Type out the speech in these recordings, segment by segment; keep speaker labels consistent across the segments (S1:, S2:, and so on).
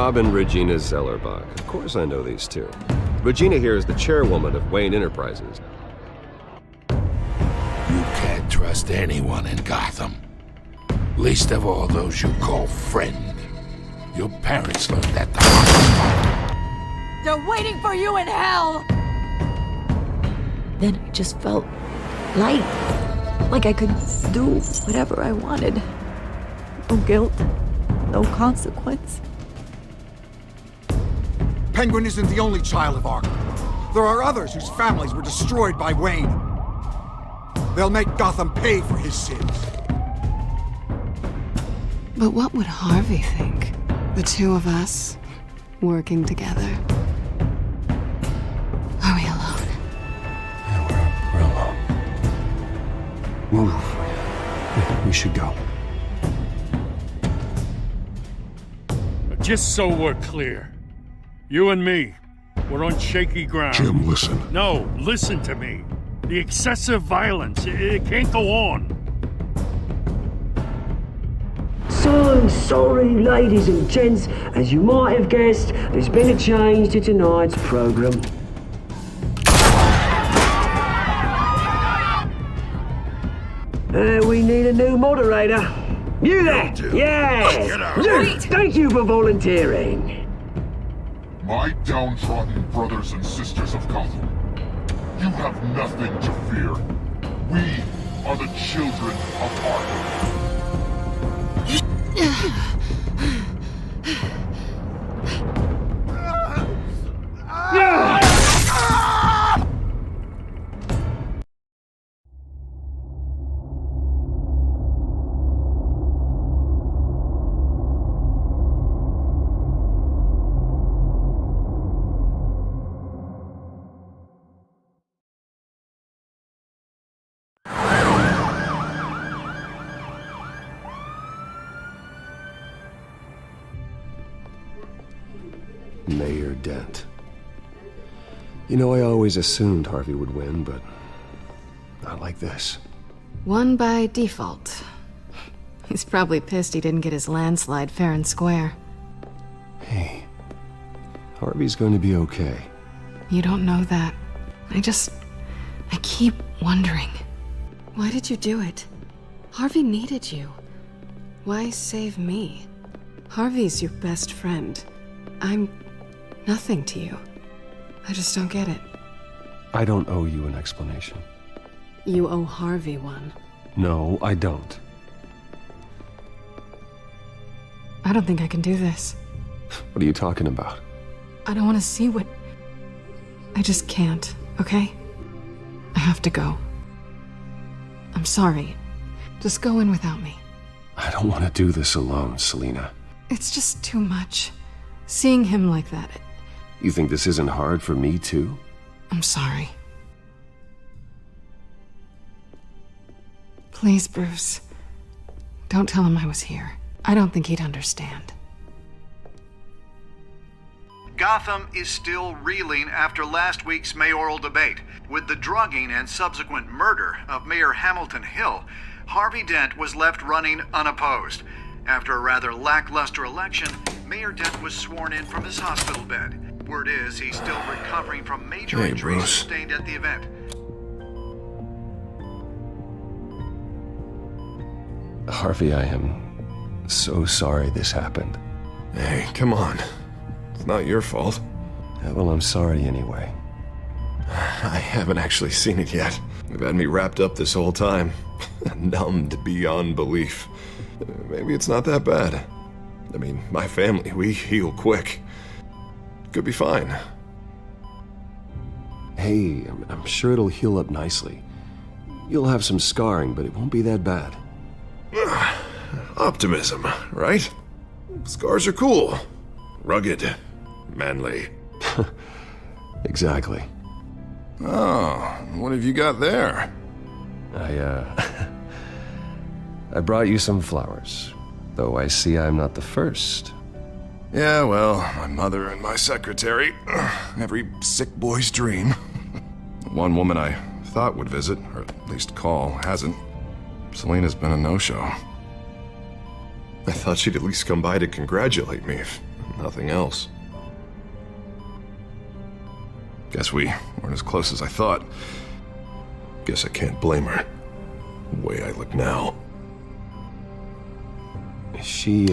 S1: Bob and Regina Zellerbach. Of course I know these two. Regina here is the chairwoman of Wayne Enterprises.
S2: You can't trust anyone in Gotham. Least of all those you call friend. Your parents learned that the hard way.
S3: They're waiting for you in hell!
S4: Then I just felt light. Like I could do whatever I wanted. No guilt, no consequence.
S5: Penguin isn't the only child of Arkham. There are others whose families were destroyed by Wayne. They'll make Gotham pay for his sins.
S6: But what would Harvey think? The two of us, working together. Are we alone?
S7: Yeah, we're alone. Move. Yeah, we should go.
S8: Just so we're clear, you and me, we're on shaky ground.
S2: Jim, listen.
S8: No, listen to me. The excessive violence, it can't go on.
S9: So sorry, ladies and gents. As you might have guessed, there's been a change to tonight's program. We need a new moderator. You there? Yes!
S2: Get out.
S9: You, thank you for volunteering.
S10: My downtrodden brothers and sisters of Gotham, you have nothing to fear. We are the children of Arkham.
S1: Mayor Dent. You know, I always assumed Harvey would win, but not like this.
S6: Won by default. He's probably pissed he didn't get his landslide fair and square.
S1: Hey, Harvey's going to be okay.
S6: You don't know that. I keep wondering. Why did you do it? Harvey needed you. Why save me? Harvey's your best friend. I'm nothing to you. I just don't get it.
S1: I don't owe you an explanation.
S6: You owe Harvey one.
S1: No, I don't.
S6: I don't think I can do this.
S1: What are you talking about?
S6: I don't want to see what... I just can't, okay? I have to go. I'm sorry. Just go in without me.
S1: I don't want to do this alone, Selina.
S6: It's just too much. Seeing him like that,
S1: You think this isn't hard for me, too?
S6: I'm sorry. Please, Bruce. Don't tell him I was here. I don't think he'd understand.
S11: Gotham is still reeling after last week's mayoral debate. With the drugging and subsequent murder of Mayor Hamilton Hill, Harvey Dent was left running unopposed. After a rather lackluster election, Mayor Dent was sworn in from his hospital bed. Word is he's still recovering from major injuries sustained at the event.
S1: Harvey, I am so sorry this happened.
S7: Hey, come on. It's not your fault.
S1: Yeah, well, I'm sorry anyway.
S7: I haven't actually seen it yet. You've had me wrapped up this whole time. Numbed beyond belief. Maybe it's not that bad. I mean, my family, we heal quick. Could be fine.
S1: Hey, I'm sure it'll heal up nicely. You'll have some scarring, but it won't be that bad.
S7: Optimism, right? Scars are cool. Rugged. Manly.
S1: Exactly.
S7: Oh, what have you got there?
S1: I brought you some flowers. Though I see I'm not the first.
S7: Yeah, well, my mother and my secretary. Every sick boy's dream. One woman I thought would visit, or at least call, hasn't. Selina's been a no-show. I thought she'd at least come by to congratulate me. Nothing else. Guess we weren't as close as I thought. Guess I can't blame her. The way I look now.
S1: She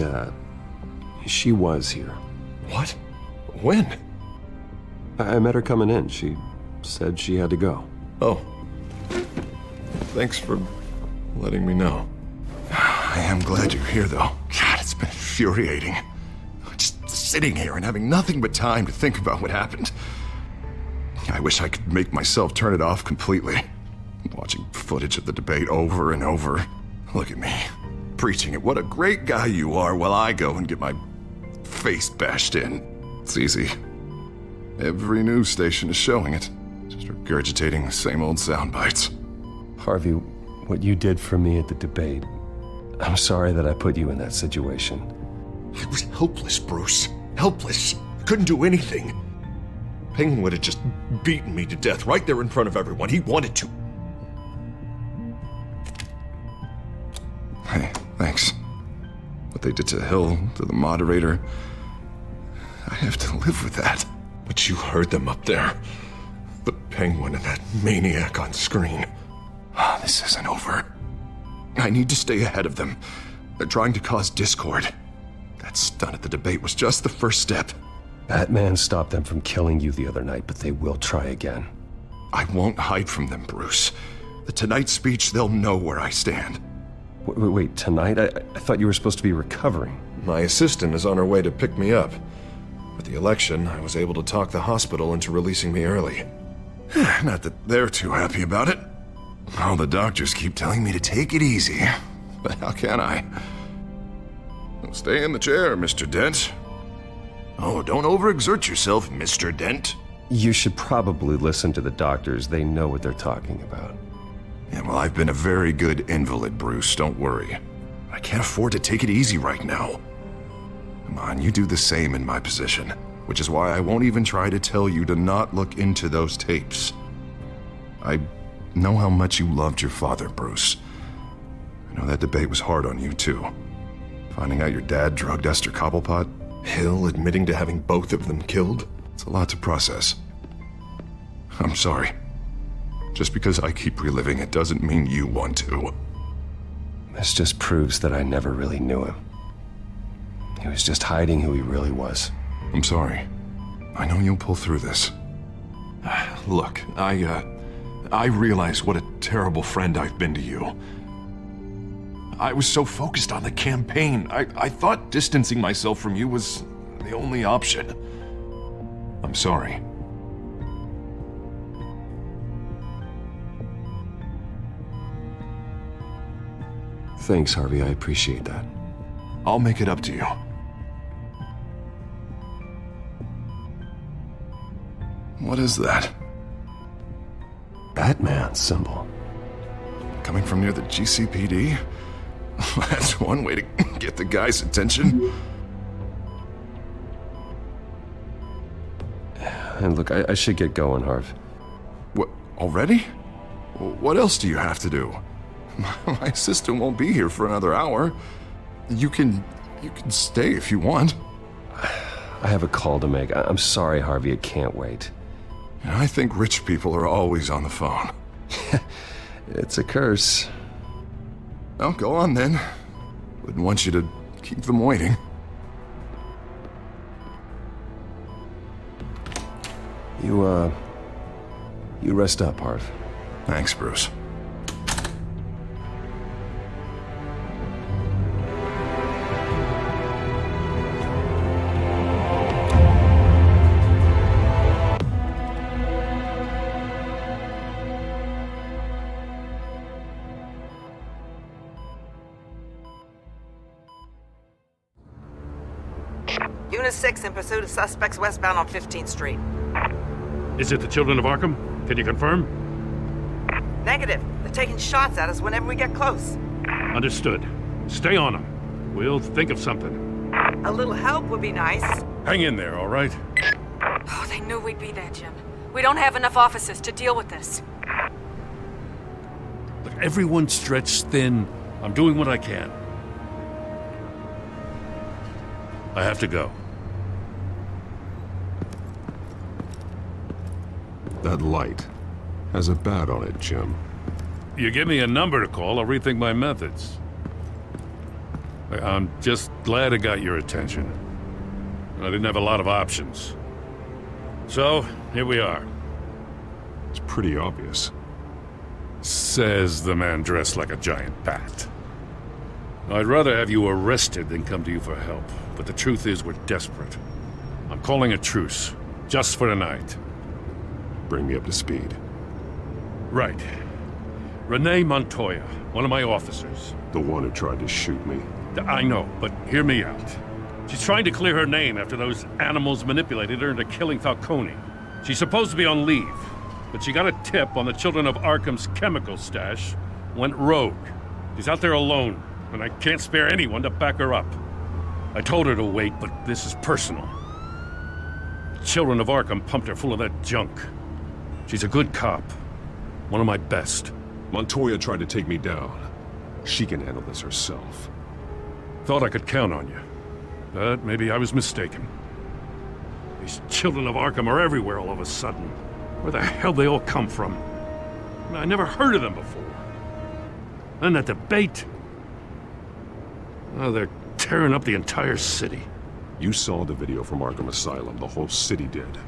S1: was here.
S7: What? When?
S1: I met her coming in. She said she had to go.
S7: Oh. Thanks for letting me know. I am glad you're here, though. God, it's been infuriating. Just sitting here and having nothing but time to think about what happened. I wish I could make myself turn it off completely. Watching footage of the debate over and over. Look at me, preaching at what a great guy you are while I go and get my face bashed in. It's easy. Every news station is showing it. Just regurgitating the same old sound bites.
S1: Harvey, what you did for me at the debate, I'm sorry that I put you in that situation.
S7: I was helpless, Bruce. Helpless. Couldn't do anything. Penguin would have just beaten me to death right there in front of everyone. He wanted to. Hey, thanks. What they did to Hill, to the moderator, I have to live with that. But you heard them up there. The Penguin and that maniac on screen. This isn't over. I need to stay ahead of them. They're trying to cause discord. That stunt at the debate was just the first step.
S1: Batman stopped them from killing you the other night, but they will try again.
S7: I won't hide from them, Bruce. The Tonight speech, they'll know where I stand.
S1: Wait, tonight? I thought you were supposed to be recovering.
S7: My assistant is on her way to pick me up. With the election, I was able to talk the hospital into releasing me early. Not that they're too happy about it. All the doctors keep telling me to take it easy. But how can I? Stay in the chair, Mr. Dent. Oh, don't overexert yourself, Mr. Dent.
S1: You should probably listen to the doctors. They know what they're talking about.
S7: Yeah, well, I've been a very good invalid, Bruce. Don't worry. I can't afford to take it easy right now. Come on, you do the same in my position. Which is why I won't even try to tell you to not look into those tapes. I know how much you loved your father, Bruce. I know that debate was hard on you, too. Finding out your dad drugged Esther Cobblepot, Hill admitting to having both of them killed. It's a lot to process. I'm sorry. Just because I keep reliving it doesn't mean you want to.
S1: This just proves that I never really knew him. He was just hiding who he really was.
S7: I'm sorry. I know you'll pull through this. Look, I realize what a terrible friend I've been to you. I was so focused on the campaign. I thought distancing myself from you was the only option. I'm sorry.
S1: Thanks, Harvey. I appreciate that.
S7: I'll make it up to you. What is that?
S1: Batman's symbol.
S7: Coming from near the GCPD? That's one way to get the guy's attention.
S1: And look, I should get going, Harv.
S7: What, already? What else do you have to do? My assistant won't be here for another hour. You can stay if you want.
S1: I have a call to make. I'm sorry, Harvey. I can't wait.
S7: I think rich people are always on the phone.
S1: It's a curse.
S7: Oh, go on then. Wouldn't want you to keep them waiting.
S1: You rest up, Harv.
S7: Thanks, Bruce.
S12: Unit 6 in pursuit of suspects westbound on 15th Street.
S8: Is it the Children of Arkham? Can you confirm?
S12: Negative. They're taking shots at us whenever we get close.
S8: Understood. Stay on them. We'll think of something.
S12: A little help would be nice.
S8: Hang in there, all right?
S3: Oh, they knew we'd be there, Jim. We don't have enough officers to deal with this.
S8: Look, everyone's stretched thin. I'm doing what I can. I have to go.
S7: That light has a bat on it, Jim.
S8: You give me a number to call, I'll rethink my methods. I'm just glad it got your attention. I didn't have a lot of options. So, here we are.
S7: It's pretty obvious.
S8: Says the man dressed like a giant bat. I'd rather have you arrested than come to you for help, but the truth is we're desperate. I'm calling a truce, just for tonight.
S7: Bring me up to speed.
S8: Right. Renee Montoya, one of my officers.
S7: The one who tried to shoot me.
S8: I know, but hear me out. She's trying to clear her name after those animals manipulated her into killing Falcone. She's supposed to be on leave, but she got a tip on the Children of Arkham's chemical stash, went rogue. She's out there alone, and I can't spare anyone to back her up. I told her to wait, but this is personal. Children of Arkham pumped her full of that junk. She's a good cop. One of my best.
S7: Montoya tried to take me down. She can handle this herself.
S8: Thought I could count on you. But maybe I was mistaken. These Children of Arkham are everywhere all of a sudden. Where the hell they all come from? I never heard of them before. And that debate. Oh, they're tearing up the entire city.
S7: You saw the video from Arkham Asylum. The whole city did.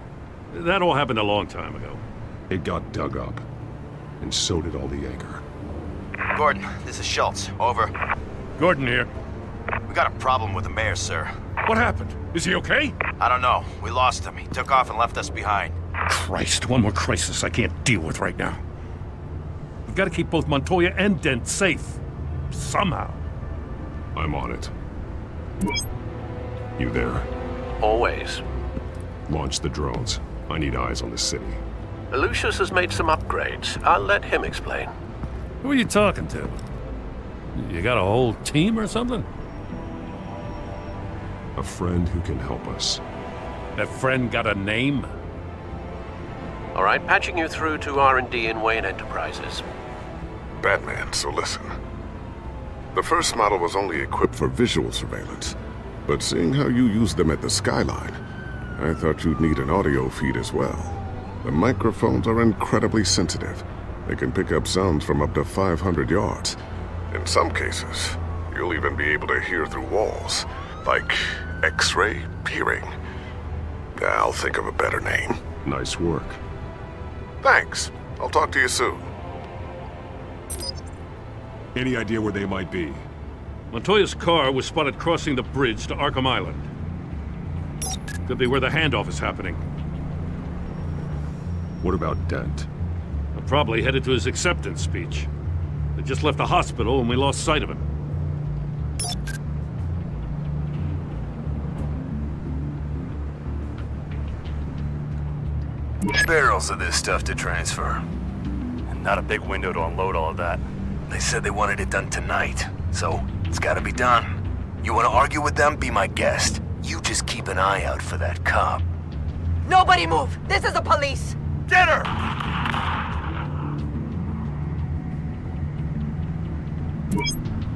S8: That all happened a long time ago.
S7: It got dug up. And so did all the anger.
S13: Gordon, this is Schultz. Over.
S8: Gordon here.
S13: We got a problem with the mayor, sir.
S8: What happened? Is he okay?
S13: I don't know. We lost him. He took off and left us behind.
S8: Christ, one more crisis I can't deal with right now. We've got to keep both Montoya and Dent safe. Somehow.
S7: I'm on it. You there?
S14: Always.
S7: Launch the drones. I need eyes on the city.
S14: Lucius has made some upgrades. I'll let him explain.
S8: Who are you talking to? You got a whole team or something?
S7: A friend who can help us.
S8: That friend got a name?
S14: All right, patching you through to R&D in Wayne Enterprises.
S15: Batman, so listen. The first model was only equipped for visual surveillance, but seeing how you use them at the Skyline, I thought you'd need an audio feed as well. The microphones are incredibly sensitive. They can pick up sounds from up to 500 yards. In some cases, you'll even be able to hear through walls, like X-ray peering. I'll think of a better name.
S7: Nice work.
S15: Thanks. I'll talk to you soon.
S7: Any idea where they might be?
S8: Montoya's car was spotted crossing the bridge to Arkham Island. Could be where the handoff is happening.
S7: What about Dent?
S8: I'm probably headed to his acceptance speech. They just left the hospital and we lost sight of him.
S13: Barrels of this stuff to transfer.
S16: And not a big window to unload all of that.
S13: They said they wanted it done tonight, so it's gotta be done. You wanna argue with them? Be my guest. You just keep an eye out for that cop.
S3: Nobody move! This is the police!
S13: Get her!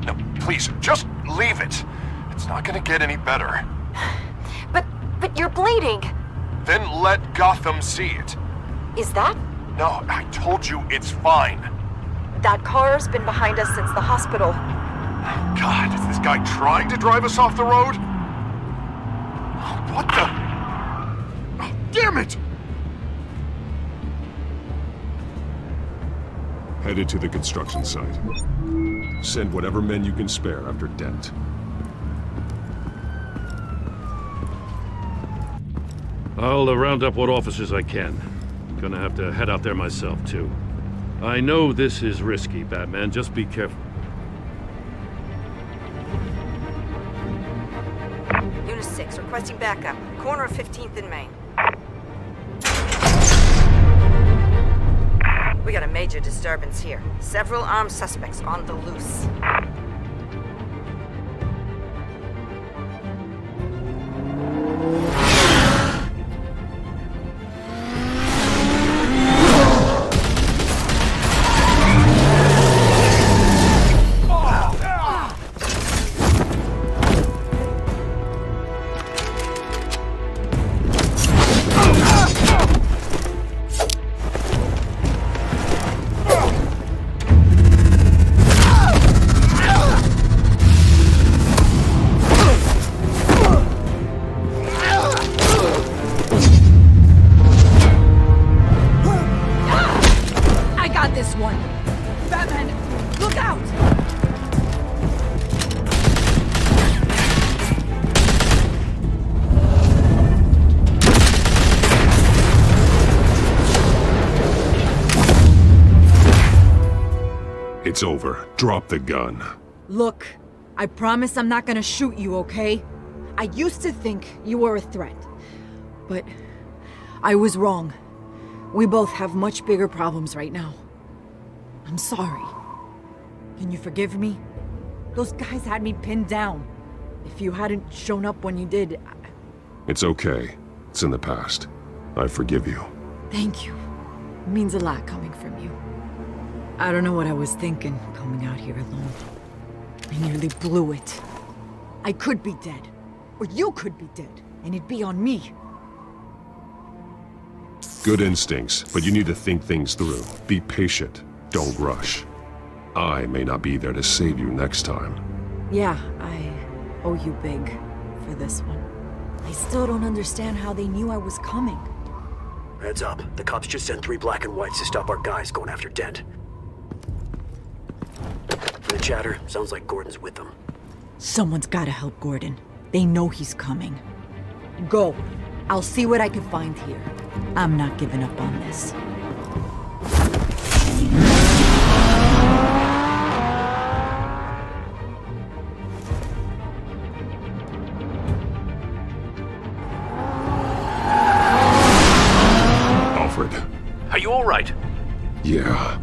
S15: No, please, just leave it. It's not gonna get any better.
S3: But you're bleeding!
S15: Then let Gotham see it.
S3: Is that?
S15: No, I told you it's fine.
S3: That car's been behind us since the hospital.
S15: God, is this guy trying to drive us off the road? What the? Damn it!
S7: Headed to the construction site. Send whatever men you can spare after Dent.
S8: I'll round up what officers I can. Gonna have to head out there myself, too. I know this is risky, Batman. Just be careful.
S12: Unit 6, requesting backup. Corner of 15th and Main. We got a major disturbance here. Several armed suspects on the loose.
S8: It's over. Drop the gun.
S17: Look, I promise I'm not gonna shoot you, okay? I used to think you were a threat, but I was wrong. We both have much bigger problems right now. I'm sorry. Can you forgive me? Those guys had me pinned down. If you hadn't shown up when you did...
S8: It's okay. It's in the past. I forgive you.
S17: Thank you. It means a lot coming from you. I don't know what I was thinking, coming out here alone. I nearly blew it. I could be dead. Or you could be dead, and it'd be on me.
S8: Good instincts, but you need to think things through. Be patient. Don't rush. I may not be there to save you next time.
S17: Yeah, I owe you big for this one. I still don't understand how they knew I was coming.
S9: Heads up. The cops just sent 3 black and whites to stop our guys going after Dent. For the chatter, sounds like Gordon's with them.
S17: Someone's gotta help Gordon. They know he's coming. Go. I'll see what I can find here. I'm not giving up on this.
S8: Alfred.
S14: Are you all right?
S8: Yeah,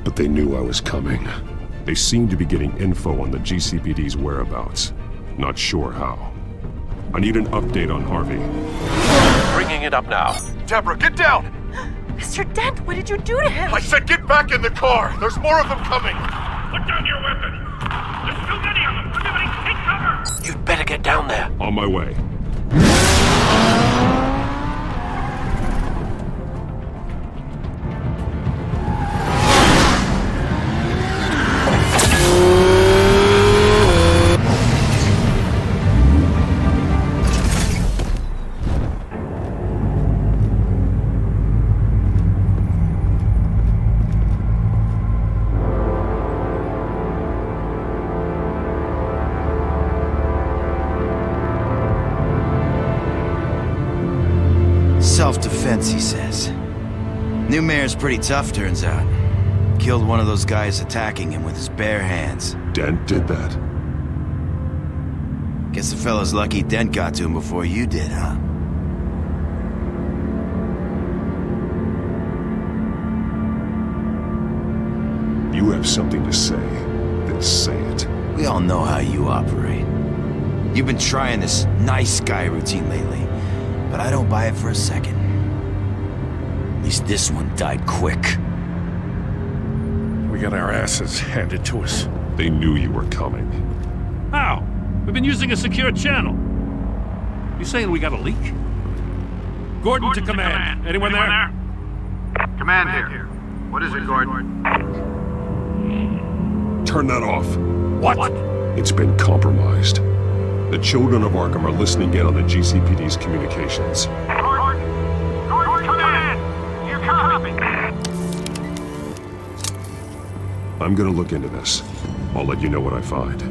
S8: but they knew I was coming. They seem to be getting info on the GCPD's whereabouts. Not sure how. I need an update on Harvey.
S14: Bringing it up now.
S16: Deborah, get down!
S17: Mr. Dent, what did you do to him?
S16: I said get back in the car! There's more of them coming!
S18: Put down your weapon! There's too many of them! Everybody take cover!
S14: You'd better get down there.
S8: On my way.
S19: Self-defense, he says. New mayor's pretty tough, turns out. Killed one of those guys attacking him with his bare hands.
S8: Dent did that?
S19: Guess the fella's lucky Dent got to him before you did, huh?
S8: You have something to say, then say it.
S19: We all know how you operate. You've been trying this nice guy routine lately, but I don't buy it for a second. At least this one died quick.
S8: We got our asses handed to us. They knew you were coming.
S18: How? We've been using a secure channel. You saying we got a leak? Gordon to command. Anyone there?
S11: Command here. What is it, Gordon?
S8: Turn that off.
S18: What?
S8: It's been compromised. The children of Arkham are listening in on the GCPD's communications.
S18: Gordon, command! You copy?
S8: I'm gonna look into this. I'll let you know what I find.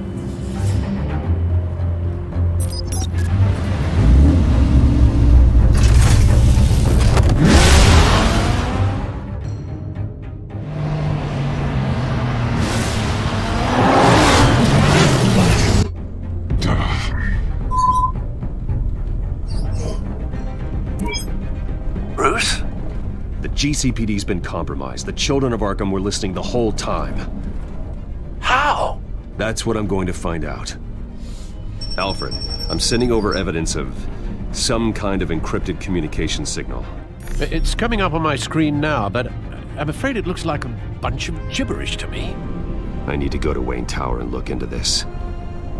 S14: Bruce?
S1: The GCPD's been compromised. The children of Arkham were listening the whole time.
S14: How?
S1: That's what I'm going to find out. Alfred, I'm sending over evidence of some kind of encrypted communication signal.
S14: It's coming up on my screen now, but I'm afraid it looks like a bunch of gibberish to me.
S1: I need to go to Wayne Tower and look into this.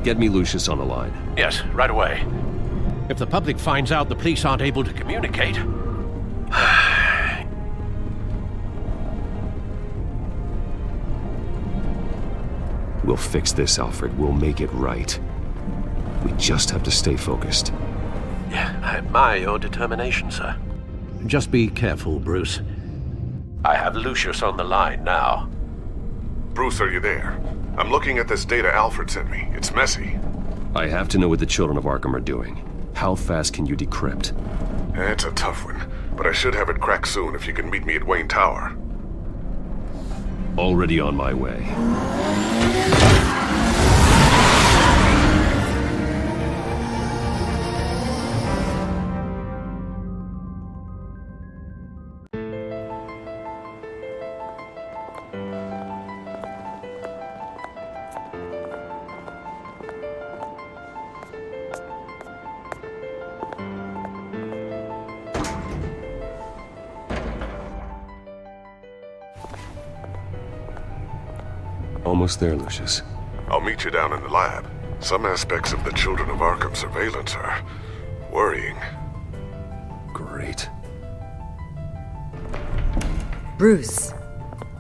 S1: Get me Lucius on the line.
S14: Yes, right away. If the public finds out the police aren't able to communicate...
S1: We'll fix this, Alfred. We'll make it right. We just have to stay focused.
S14: Yeah, I admire your determination, sir. Just be careful, Bruce. I have Lucius on the line now.
S15: Bruce, are you there? I'm looking at this data Alfred sent me. It's messy.
S1: I have to know what the children of Arkham are doing. How fast can you decrypt?
S15: It's a tough one, but I should have it cracked soon if you can meet me at Wayne Tower.
S1: Already on my way. Almost there, Lucius.
S15: I'll meet you down in the lab. Some aspects of the Children of Arkham surveillance are worrying.
S1: Great.
S20: Bruce.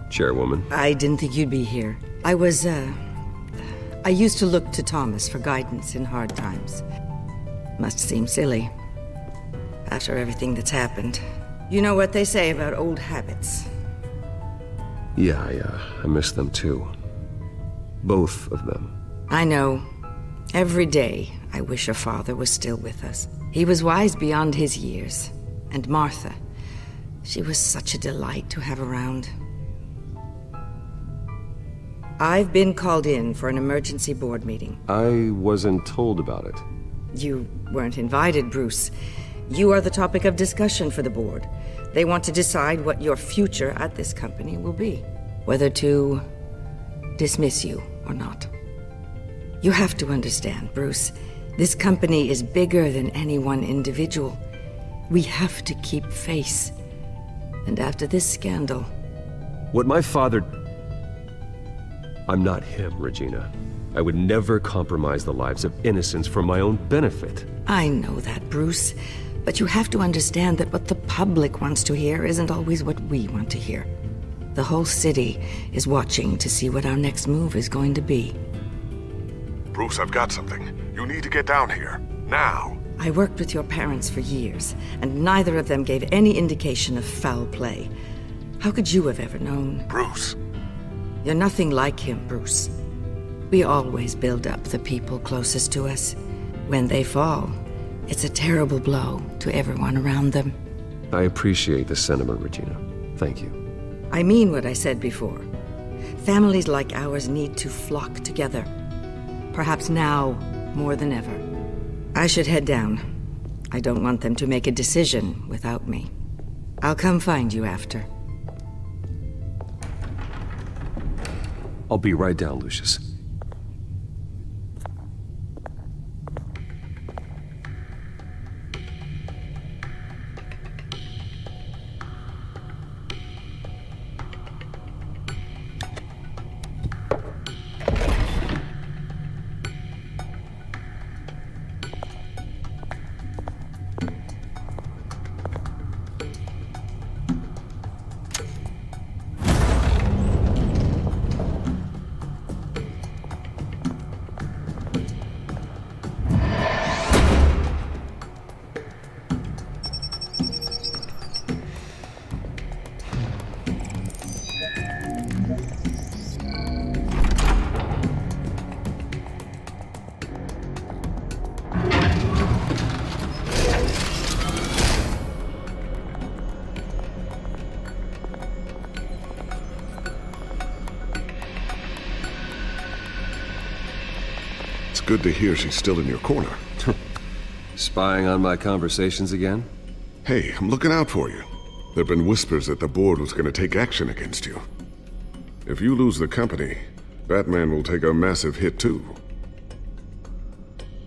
S1: Chairwoman.
S20: I didn't think you'd be here. I used to look to Thomas for guidance in hard times. Must seem silly. After everything that's happened. You know what they say about old habits.
S1: Yeah, I miss them too. Both of them.
S20: I know. Every day, I wish your father was still with us. He was wise beyond his years. And Martha, she was such a delight to have around. I've been called in for an emergency board meeting.
S1: I wasn't told about it.
S20: You weren't invited, Bruce. You are the topic of discussion for the board. They want to decide what your future at this company will be. Whether to dismiss you or not. You have to understand, Bruce. This company is bigger than any one individual. We have to keep face. And after this scandal...
S1: What my father... I'm not him, Regina. I would never compromise the lives of innocents for my own benefit.
S20: I know that, Bruce. But you have to understand that what the public wants to hear isn't always what we want to hear. The whole city is watching to see what our next move is going to be.
S15: Bruce, I've got something. You need to get down here. Now.
S20: I worked with your parents for years, and neither of them gave any indication of foul play. How could you have ever known?
S15: Bruce.
S20: You're nothing like him, Bruce. We always build up the people closest to us. When they fall, it's a terrible blow to everyone around them.
S1: I appreciate the sentiment, Regina. Thank you.
S20: I mean what I said before. Families like ours need to flock together. Perhaps now more than ever. I should head down. I don't want them to make a decision without me. I'll come find you after.
S1: I'll be right down, Lucius.
S15: Good to hear she's still in your corner.
S1: Spying on my conversations again?
S15: Hey, I'm looking out for you. There've been whispers that the board was gonna take action against you. If you lose the company, Batman will take a massive hit too.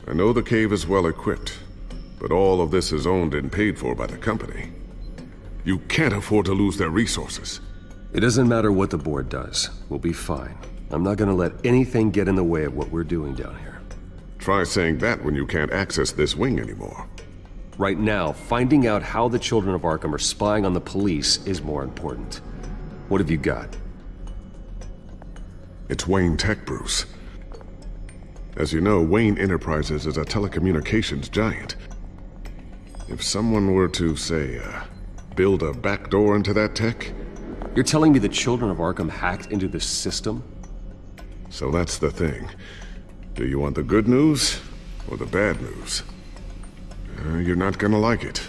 S15: I know the cave is well equipped, but all of this is owned and paid for by the company. You can't afford to lose their resources.
S1: It doesn't matter what the board does. We'll be fine. I'm not gonna let anything get in the way of what we're doing down here.
S15: Try saying that when you can't access this wing anymore.
S1: Right now, finding out how the Children of Arkham are spying on the police is more important. What have you got?
S15: It's Wayne Tech, Bruce. As you know, Wayne Enterprises is a telecommunications giant. If someone were to, say, build a backdoor into that tech...
S1: You're telling me the Children of Arkham hacked into this system?
S15: So that's the thing. Do you want the good news or the bad news? You're not gonna like it.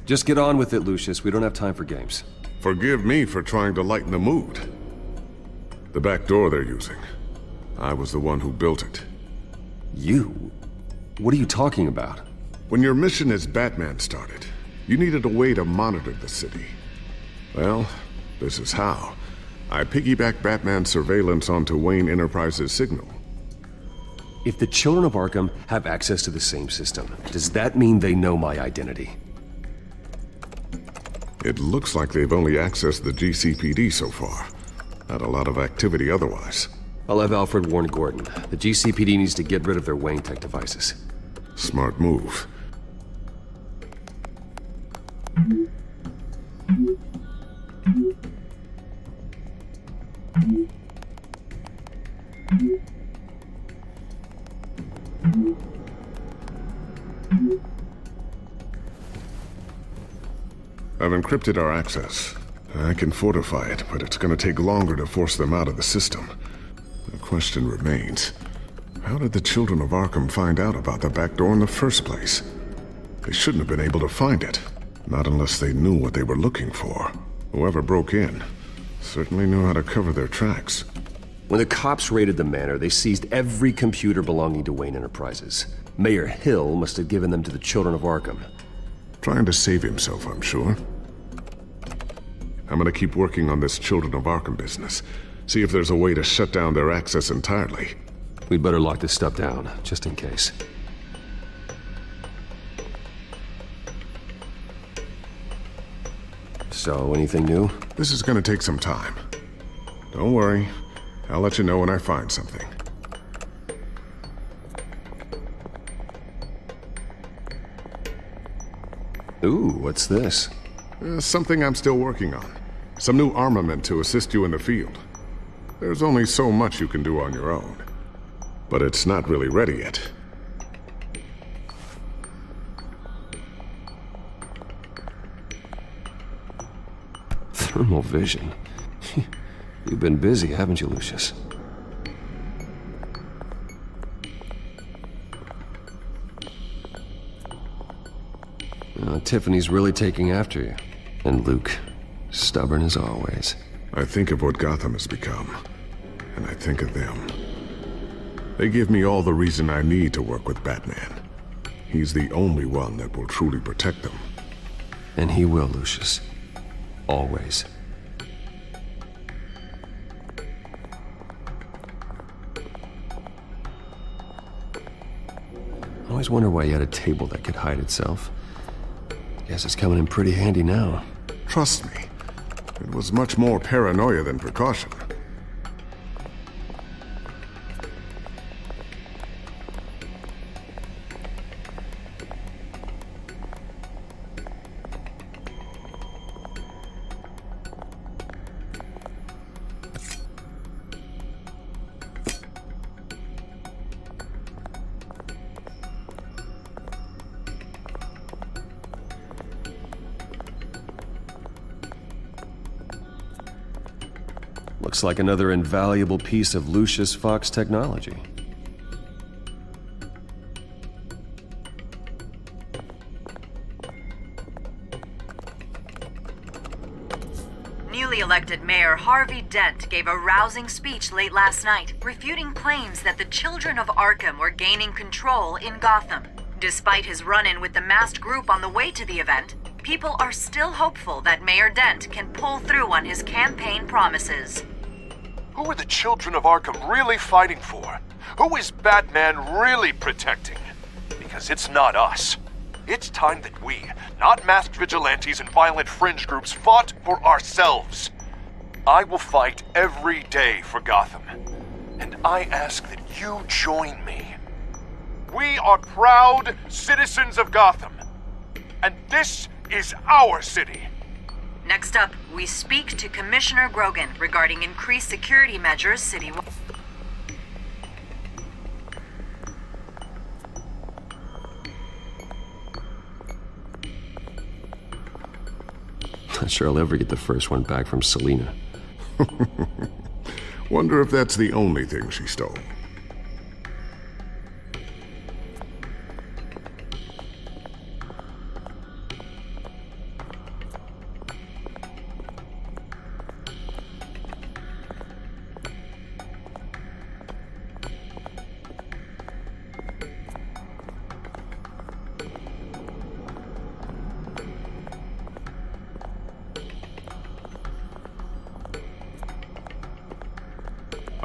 S1: Just get on with it, Lucius. We don't have time for games.
S15: Forgive me for trying to lighten the mood. The back door they're using, I was the one who built it.
S1: You? What are you talking about?
S15: When your mission as Batman started, you needed a way to monitor the city. Well, this is how. I piggybacked Batman's surveillance onto Wayne Enterprises' signal.
S1: If the children of Arkham have access to the same system, does that mean they know my identity?
S15: It looks like they've only accessed the GCPD so far. Not a lot of activity otherwise.
S1: I'll have Alfred warn Gordon. The GCPD needs to get rid of their Wayne Tech devices.
S15: Smart move. I've encrypted our access. I can fortify it, but it's gonna take longer to force them out of the system. The question remains, how did the children of Arkham find out about the back door in the first place? They shouldn't have been able to find it. Not unless they knew what they were looking for. Whoever broke in certainly knew how to cover their tracks.
S1: When the cops raided the manor, they seized every computer belonging to Wayne Enterprises. Mayor Hill must have given them to the children of Arkham.
S15: Trying to save himself, I'm sure. I'm gonna keep working on this Children of Arkham business. See if there's a way to shut down their access entirely.
S1: We'd better lock this stuff down, just in case. So, anything new?
S15: This is gonna take some time. Don't worry. I'll let you know when I find something.
S1: Ooh, what's this?
S15: Something I'm still working on. Some new armament to assist you in the field. There's only so much you can do on your own. But it's not really ready yet.
S1: Thermal vision. You've been busy, haven't you, Lucius? Tiffany's really taking after you. And Luke, stubborn as always.
S15: I think of what Gotham has become, and I think of them. They give me all the reason I need to work with Batman. He's the only one that will truly protect them.
S1: And he will, Lucius. Always. I always wonder why you had a table that could hide itself. Guess it's coming in pretty handy now.
S15: Trust me, it was much more paranoia than precaution.
S1: Looks like another invaluable piece of Lucius Fox technology.
S21: Newly elected Mayor Harvey Dent gave a rousing speech late last night, refuting claims that the children of Arkham were gaining control in Gotham. Despite his run-in with the masked group on the way to the event, people are still hopeful that Mayor Dent can pull through on his campaign promises.
S16: Who are the children of Arkham really fighting for? Who is Batman really protecting? Because it's not us. It's time that we, not masked vigilantes and violent fringe groups, fought for ourselves. I will fight every day for Gotham. And I ask that you join me. We are proud citizens of Gotham. And this is our city.
S21: Next up, we speak to Commissioner Grogan regarding increased security measures citywide.
S1: Not sure I'll ever get the first one back from Selina.
S15: Wonder if that's the only thing she stole.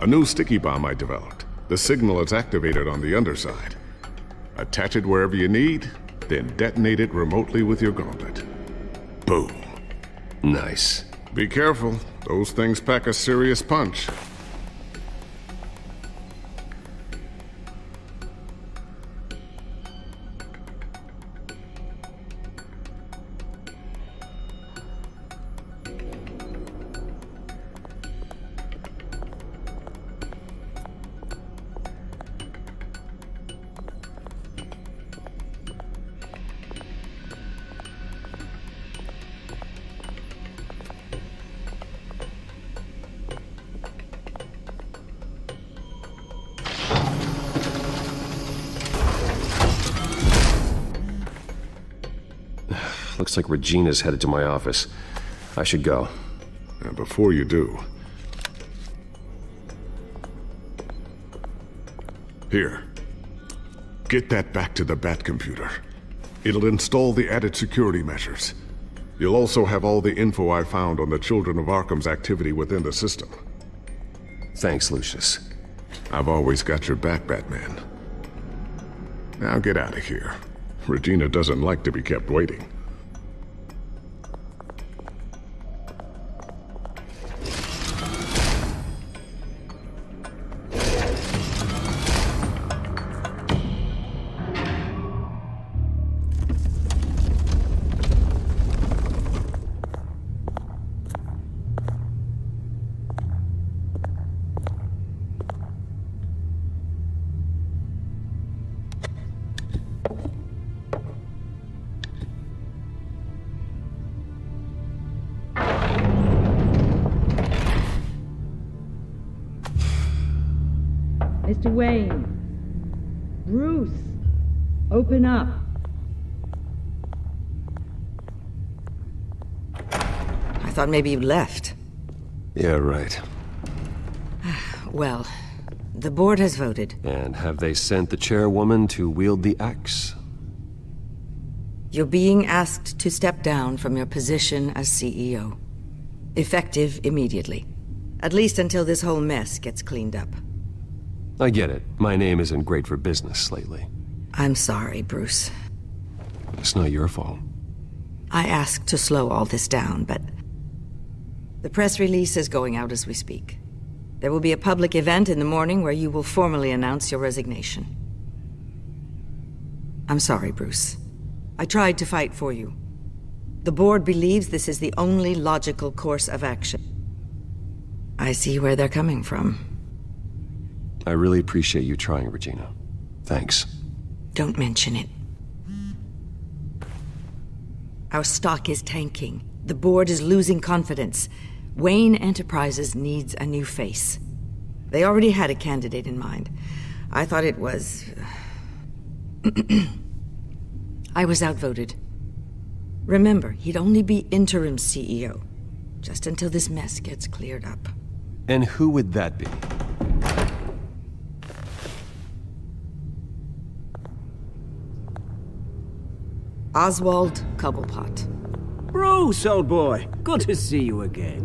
S15: A new sticky bomb I developed. The signal is activated on the underside. Attach it wherever you need, then detonate it remotely with your gauntlet. Boom.
S1: Nice.
S15: Be careful. Those things pack a serious punch.
S1: Looks like Regina's headed to my office. I should go.
S15: And before you do... Here. Get that back to the Bat computer. It'll install the added security measures. You'll also have all the info I found on the Children of Arkham's activity within the system.
S1: Thanks, Lucius.
S15: I've always got your back, Batman. Now get out of here. Regina doesn't like to be kept waiting.
S17: Mr. Wayne. Bruce. Open up.
S20: I thought maybe you left.
S1: Yeah, right.
S20: Well, the board has voted.
S1: And have they sent the chairwoman to wield the axe?
S20: You're being asked to step down from your position as CEO. Effective immediately. At least until this whole mess gets cleaned up.
S1: I get it. My name isn't great for business lately.
S20: I'm sorry, Bruce.
S1: It's not your fault.
S20: I asked to slow all this down, but... the press release is going out as we speak. There will be a public event in the morning where you will formally announce your resignation. I'm sorry, Bruce. I tried to fight for you. The board believes this is the only logical course of action. I see where they're coming from.
S1: I really appreciate you trying, Regina. Thanks.
S20: Don't mention it. Our stock is tanking. The board is losing confidence. Wayne Enterprises needs a new face. They already had a candidate in mind. I thought it was... I was outvoted. Remember, he'd only be interim CEO, just until this mess gets cleared up.
S1: And who would that be?
S20: Oswald Cobblepot.
S4: Bruce, old boy. Good to see you again.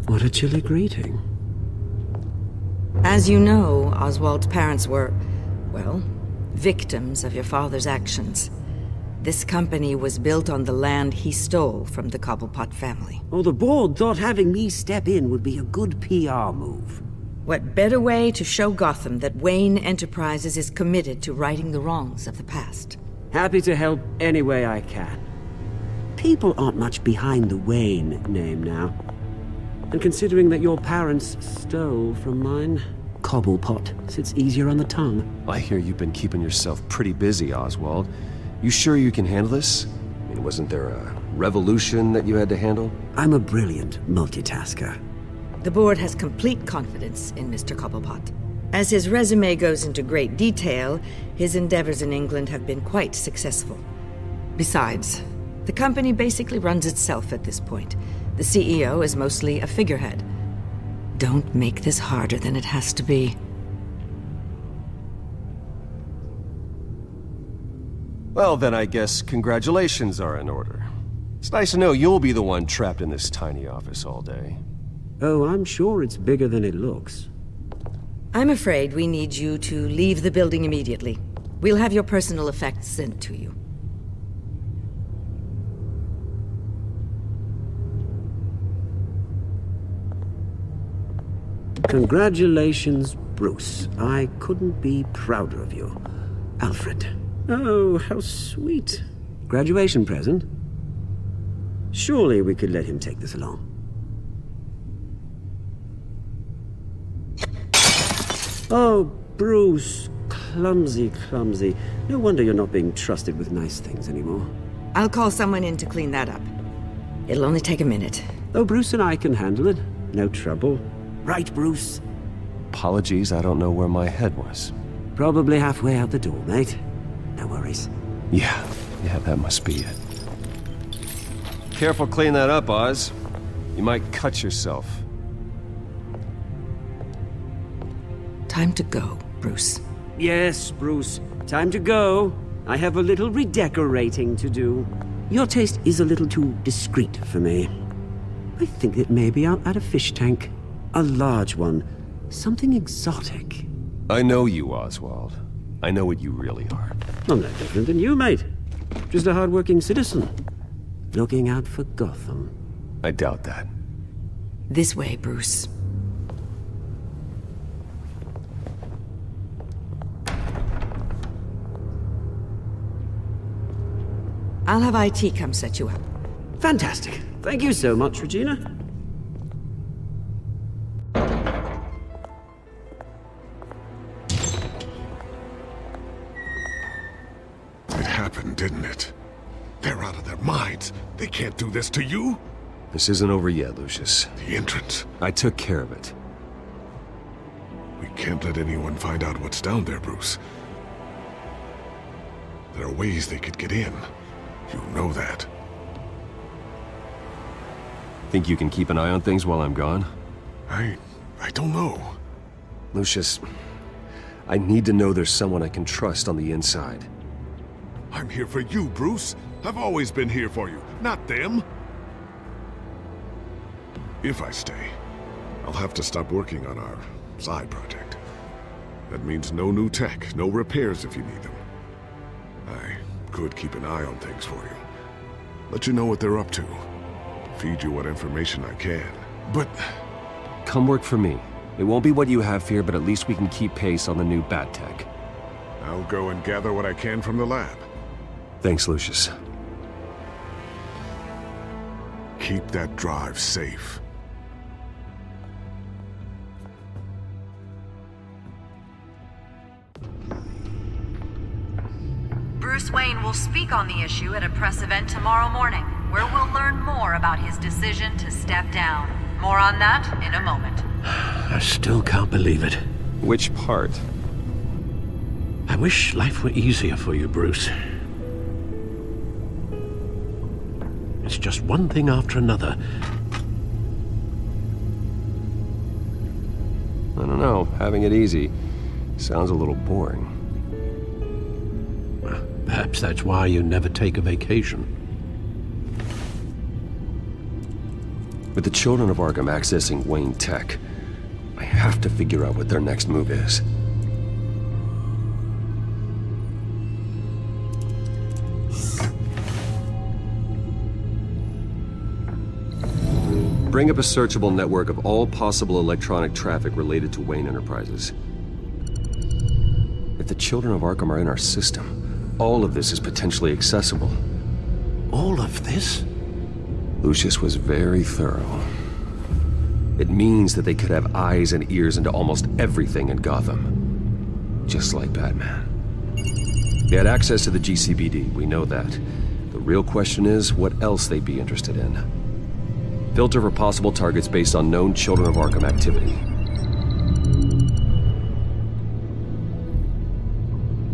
S4: What a chilly greeting.
S20: As you know, Oswald's parents were, well, victims of your father's actions. This company was built on the land he stole from the Cobblepot family.
S4: Oh, the board thought having me step in would be a good PR move.
S20: What better way to show Gotham that Wayne Enterprises is committed to righting the wrongs of the past?
S4: Happy to help any way I can. People aren't much behind the Wayne name now. And considering that your parents stole from mine, Cobblepot sits easier on the tongue.
S1: I hear you've been keeping yourself pretty busy, Oswald. You sure you can handle this? I mean, wasn't there a revolution that you had to handle?
S4: I'm a brilliant multitasker.
S20: The board has complete confidence in Mr. Cobblepot. As his resume goes into great detail, his endeavors in England have been quite successful. Besides, the company basically runs itself at this point. The CEO is mostly a figurehead. Don't make this harder than it has to be.
S1: Well, then I guess congratulations are in order. It's nice to know you'll be the one trapped in this tiny office all day.
S4: Oh, I'm sure it's bigger than it looks.
S20: I'm afraid we need you to leave the building immediately. We'll have your personal effects sent to you.
S4: Congratulations, Bruce. I couldn't be prouder of you. Alfred. Oh, how sweet. Graduation present? Surely we could let him take this along. Oh, Bruce. Clumsy, clumsy. No wonder you're not being trusted with nice things anymore.
S20: I'll call someone in to clean that up. It'll only take a minute.
S4: Oh, Bruce and I can handle it. No trouble. Right, Bruce?
S1: Apologies, I don't know where my head was.
S4: Probably halfway out the door, mate. No worries.
S1: Yeah, that must be it. Careful cleaning that up, Oz. You might cut yourself.
S20: Time to go, Bruce.
S4: Yes, Bruce. Time to go. I have a little redecorating to do. Your taste is a little too discreet for me. I think that maybe I'll add a fish tank. A large one. Something exotic.
S1: I know you, Oswald. I know what you really are.
S4: I'm no different than you, mate. Just a hard-working citizen. Looking out for Gotham.
S1: I doubt that.
S20: This way, Bruce. I'll have IT come set you up.
S4: Fantastic. Thank you so much, Regina.
S15: It happened, didn't it? They're out of their minds. They can't do this to you.
S1: This isn't over yet, Lucius.
S15: The entrance.
S1: I took care of it.
S15: We can't let anyone find out what's down there, Bruce. There are ways they could get in. You know that.
S1: Think you can keep an eye on things while I'm gone?
S15: I don't know.
S1: Lucius, I need to know there's someone I can trust on the inside.
S15: I'm here for you, Bruce. I've always been here for you, not them. If I stay, I'll have to stop working on our side project. That means no new tech, no repairs if you need them. I could keep an eye on things for you. Let you know what they're up to. Feed you what information I can. But...
S1: Come work for me. It won't be what you have here, but at least we can keep pace on the new bat tech.
S15: I'll go and gather what I can from the lab.
S1: Thanks, Lucius.
S15: Keep that drive safe.
S21: Bruce Wayne will speak on the issue at a press event tomorrow morning, where we'll learn more about his decision to step down. More on that in a moment.
S14: I still can't believe it.
S1: Which part?
S14: I wish life were easier for you, Bruce. It's just one thing after another.
S1: I don't know. Having it easy sounds a little boring.
S14: Perhaps that's why you never take a vacation.
S1: With the children of Arkham accessing Wayne Tech, I have to figure out what their next move is. Bring up a searchable network of all possible electronic traffic related to Wayne Enterprises. If the children of Arkham are in our system, all of this is potentially accessible.
S14: All of this?
S1: Lucius was very thorough. It means that they could have eyes and ears into almost everything in Gotham. Just like Batman. They had access to the GCPD, we know that. The real question is what else they'd be interested in. Filter for possible targets based on known Children of Arkham activity.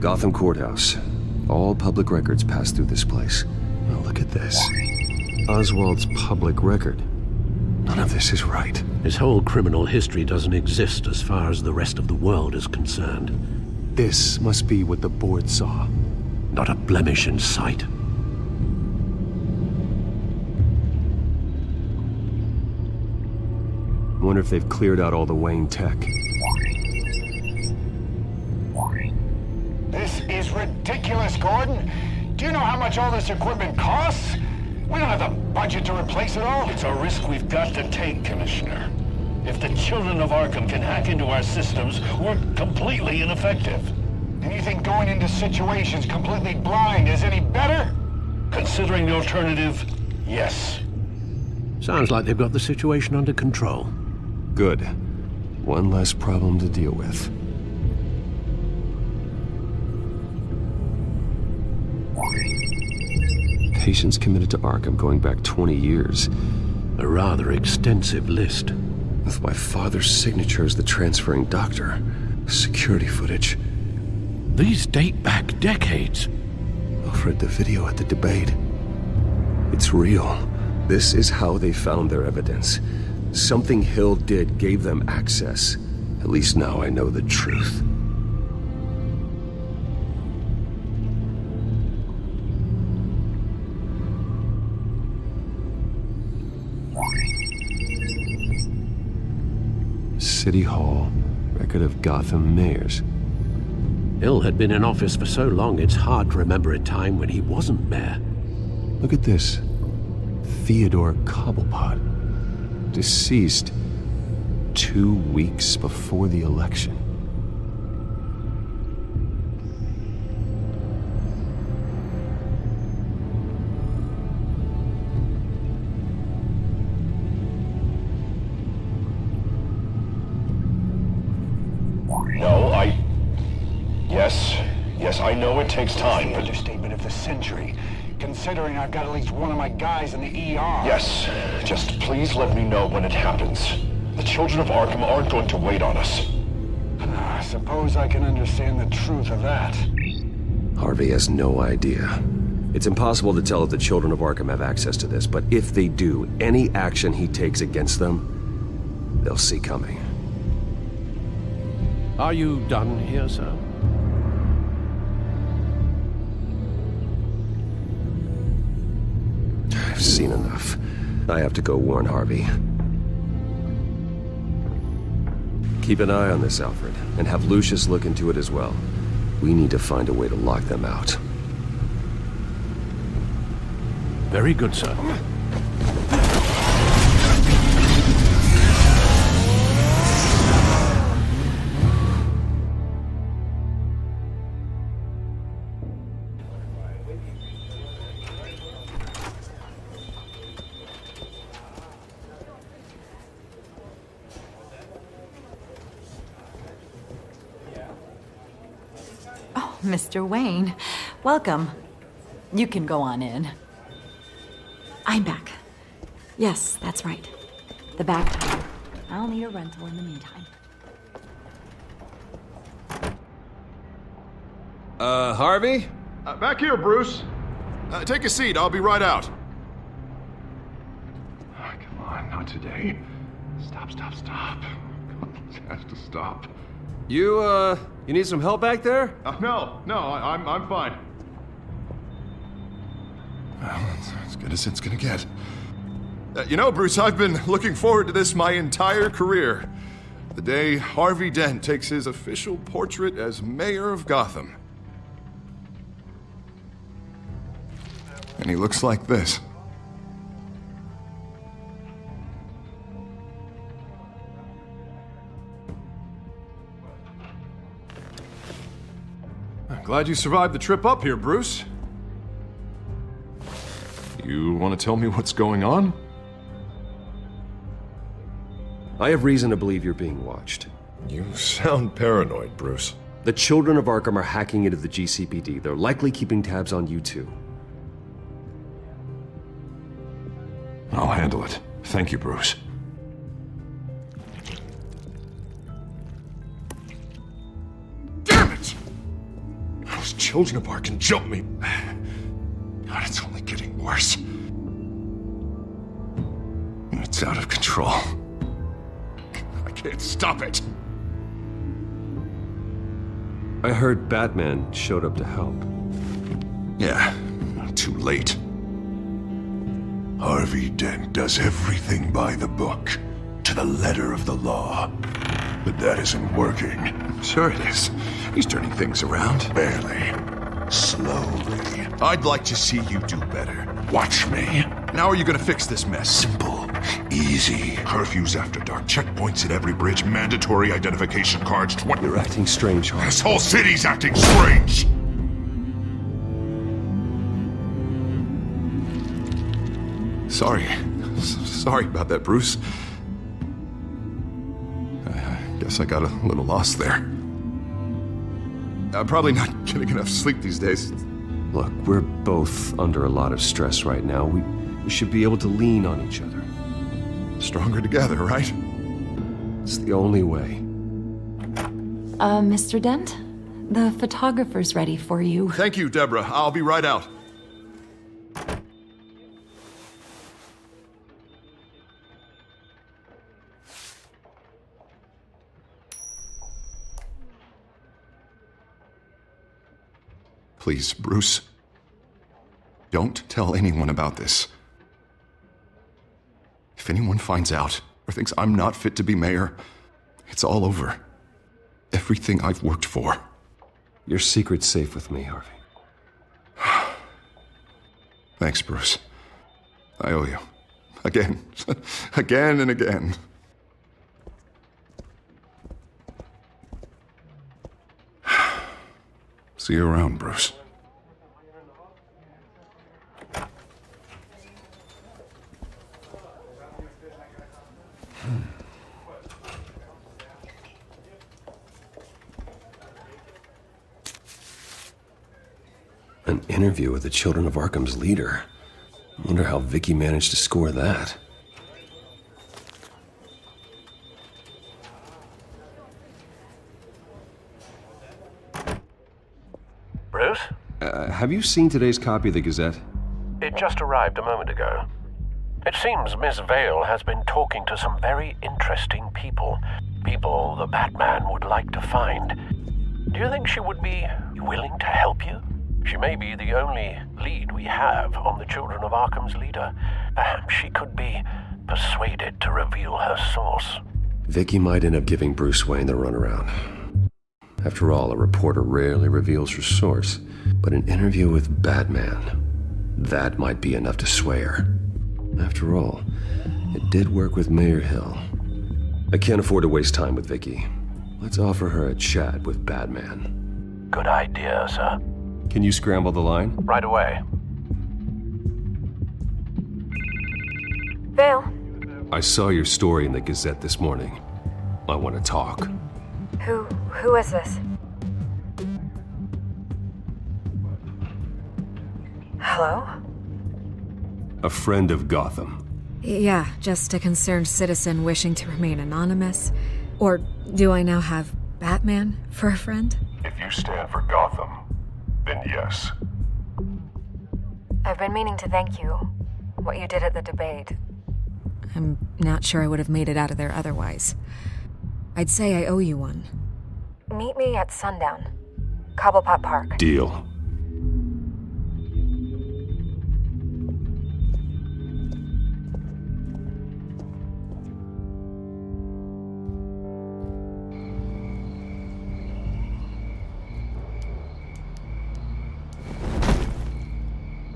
S1: Gotham Courthouse. All public records pass through this place. Oh, look at this. Oswald's public record. None of this is right.
S14: His whole criminal history doesn't exist as far as the rest of the world is concerned.
S1: This must be what the board saw.
S14: Not a blemish in sight.
S1: wonder if they've cleared out all the Wayne tech.
S5: This is ridiculous, Gordon. Do you know how much all this equipment costs? We don't have the budget to replace it all.
S18: It's a risk we've got to take, Commissioner. If the children of Arkham can hack into our systems, we're completely ineffective.
S5: And you think going into situations completely blind is any better?
S18: Considering the alternative, yes.
S14: Sounds like they've got the situation under control.
S1: Good. One less problem to deal with. Patients committed to Arkham going back 20 years.
S14: A rather extensive list.
S1: With my father's signature as the transferring doctor. Security footage.
S14: These date back decades.
S1: I've read the video at the debate. It's real. This is how they found their evidence. Something Hill did gave them access. At least now I know the truth. City Hall, record of Gotham mayors.
S14: Hill had been in office for so long, it's hard to remember a time when he wasn't mayor.
S1: Look at this. Theodore Cobblepot. Deceased 2 weeks before the election.
S5: Yes, I know it takes time. Understatement of the century, considering I've got at least one of my guys in the ER.
S16: Yes, just please let me know when it happens. The children of Arkham aren't going to wait on us.
S5: I suppose I can understand the truth of that.
S1: Harvey has no idea. It's impossible to tell if the children of Arkham have access to this, but if they do, any action he takes against them, they'll see coming.
S14: Are you done here, sir?
S1: I've seen enough. I have to go warn Harvey. Keep an eye on this, Alfred, and have Lucius look into it as well. We need to find a way to lock them out.
S14: Very good, sir.
S22: Mr. Wayne, welcome. You can go on in. I'm back. Yes, that's right. The back door. I'll need a rental in the meantime.
S1: Harvey?
S7: Back here, Bruce. Take a seat, I'll be right out.
S10: Oh, come on, not today. Stop. This has to stop.
S1: You need some help back there?
S7: No, I'm fine. Well, that's as good as it's gonna get. You know, Bruce, I've been looking forward to this my entire career. The day Harvey Dent takes his official portrait as mayor of Gotham. And he looks like this. I'm glad you survived the trip up here, Bruce. You want to tell me what's going on?
S1: I have reason to believe you're being watched.
S7: You sound paranoid, Bruce.
S1: The children of Arkham are hacking into the GCPD. They're likely keeping tabs on you too.
S7: I'll handle it. Thank you, Bruce. Damn it! Those children of Arkham jumped me. God, it's only getting worse. It's out of control. I can't stop it.
S1: I heard Batman showed up to help.
S7: Yeah, too late.
S10: Harvey Dent does everything by the book.
S2: to the letter of the law. But that isn't working.
S7: Sure it is. He's turning things around.
S2: Barely. Slowly. I'd like to see you do better. Watch me. Now are you gonna fix this mess? Simple. Easy. Curfews after dark. Checkpoints at every bridge. Mandatory identification cards.
S1: You're acting strange, Harvey.
S2: This whole city's acting strange!
S7: Sorry about that, Bruce. I guess I got a little lost there. I'm probably not getting enough sleep these days.
S1: Look, we're both under a lot of stress right now. We should be able to lean on each other.
S7: Stronger together, right?
S1: It's the only way.
S22: Mr. Dent? The photographer's ready for you.
S2: Thank you, Deborah. I'll be right out.
S7: Please, Bruce. Don't tell anyone about this. If anyone finds out or thinks I'm not fit to be mayor, it's all over. Everything I've worked for.
S1: Your secret's safe with me, Harvey.
S7: Thanks, Bruce. I owe you. Again. Again and again. See you around, Bruce.
S1: An interview with the Children of Arkham's leader. I wonder how Vicky managed to score that.
S14: Bruce?
S1: Have you seen today's copy of the Gazette?
S14: It just arrived a moment ago. It seems Miss Vale has been talking to some very interesting people. People the Batman would like to find. Do you think she would be willing to help you? She may be the only lead we have on the Children of Arkham's leader. Perhaps she could be persuaded to reveal her source.
S1: Vicky might end up giving Bruce Wayne the runaround. After all, a reporter rarely reveals her source, but an interview with Batman, that might be enough to sway her. After all, it did work with Mayor Hill. I can't afford to waste time with Vicky. Let's offer her a chat with Batman.
S14: Good idea, sir.
S1: Can you scramble the line?
S14: Right away.
S3: Vale.
S1: I saw your story in the Gazette this morning. I want to talk.
S3: Who is this? Hello?
S1: A friend of Gotham.
S6: Yeah, just a concerned citizen wishing to remain anonymous. Or do I now have Batman for a friend?
S10: If you stand for Gotham, then yes.
S6: I've been meaning to thank you. What you did at the debate. I'm not sure I would have made it out of there otherwise. I'd say I owe you one. Meet me at sundown. Cobblepot Park.
S1: Deal.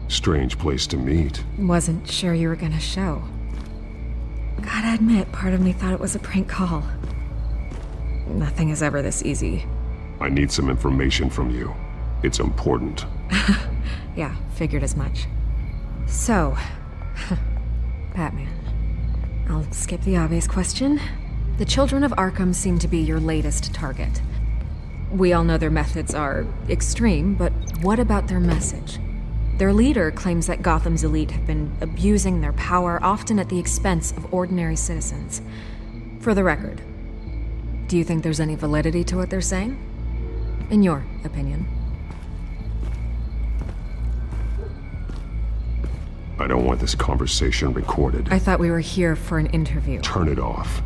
S1: Strange place to meet.
S6: Wasn't sure you were gonna show. Gotta admit, part of me thought it was a prank call. Nothing is ever this easy.
S15: I need some information from you. It's important.
S6: Yeah, figured as much. So, Batman. I'll skip the obvious question. The Children of Arkham seem to be your latest target. We all know their methods are extreme, but what about their message? Their leader claims that Gotham's elite have been abusing their power, often at the expense of ordinary citizens. For the record, do you think there's any validity to what they're saying? In your opinion?
S15: I don't want this conversation recorded.
S6: I thought we were here for an interview.
S15: Turn it off.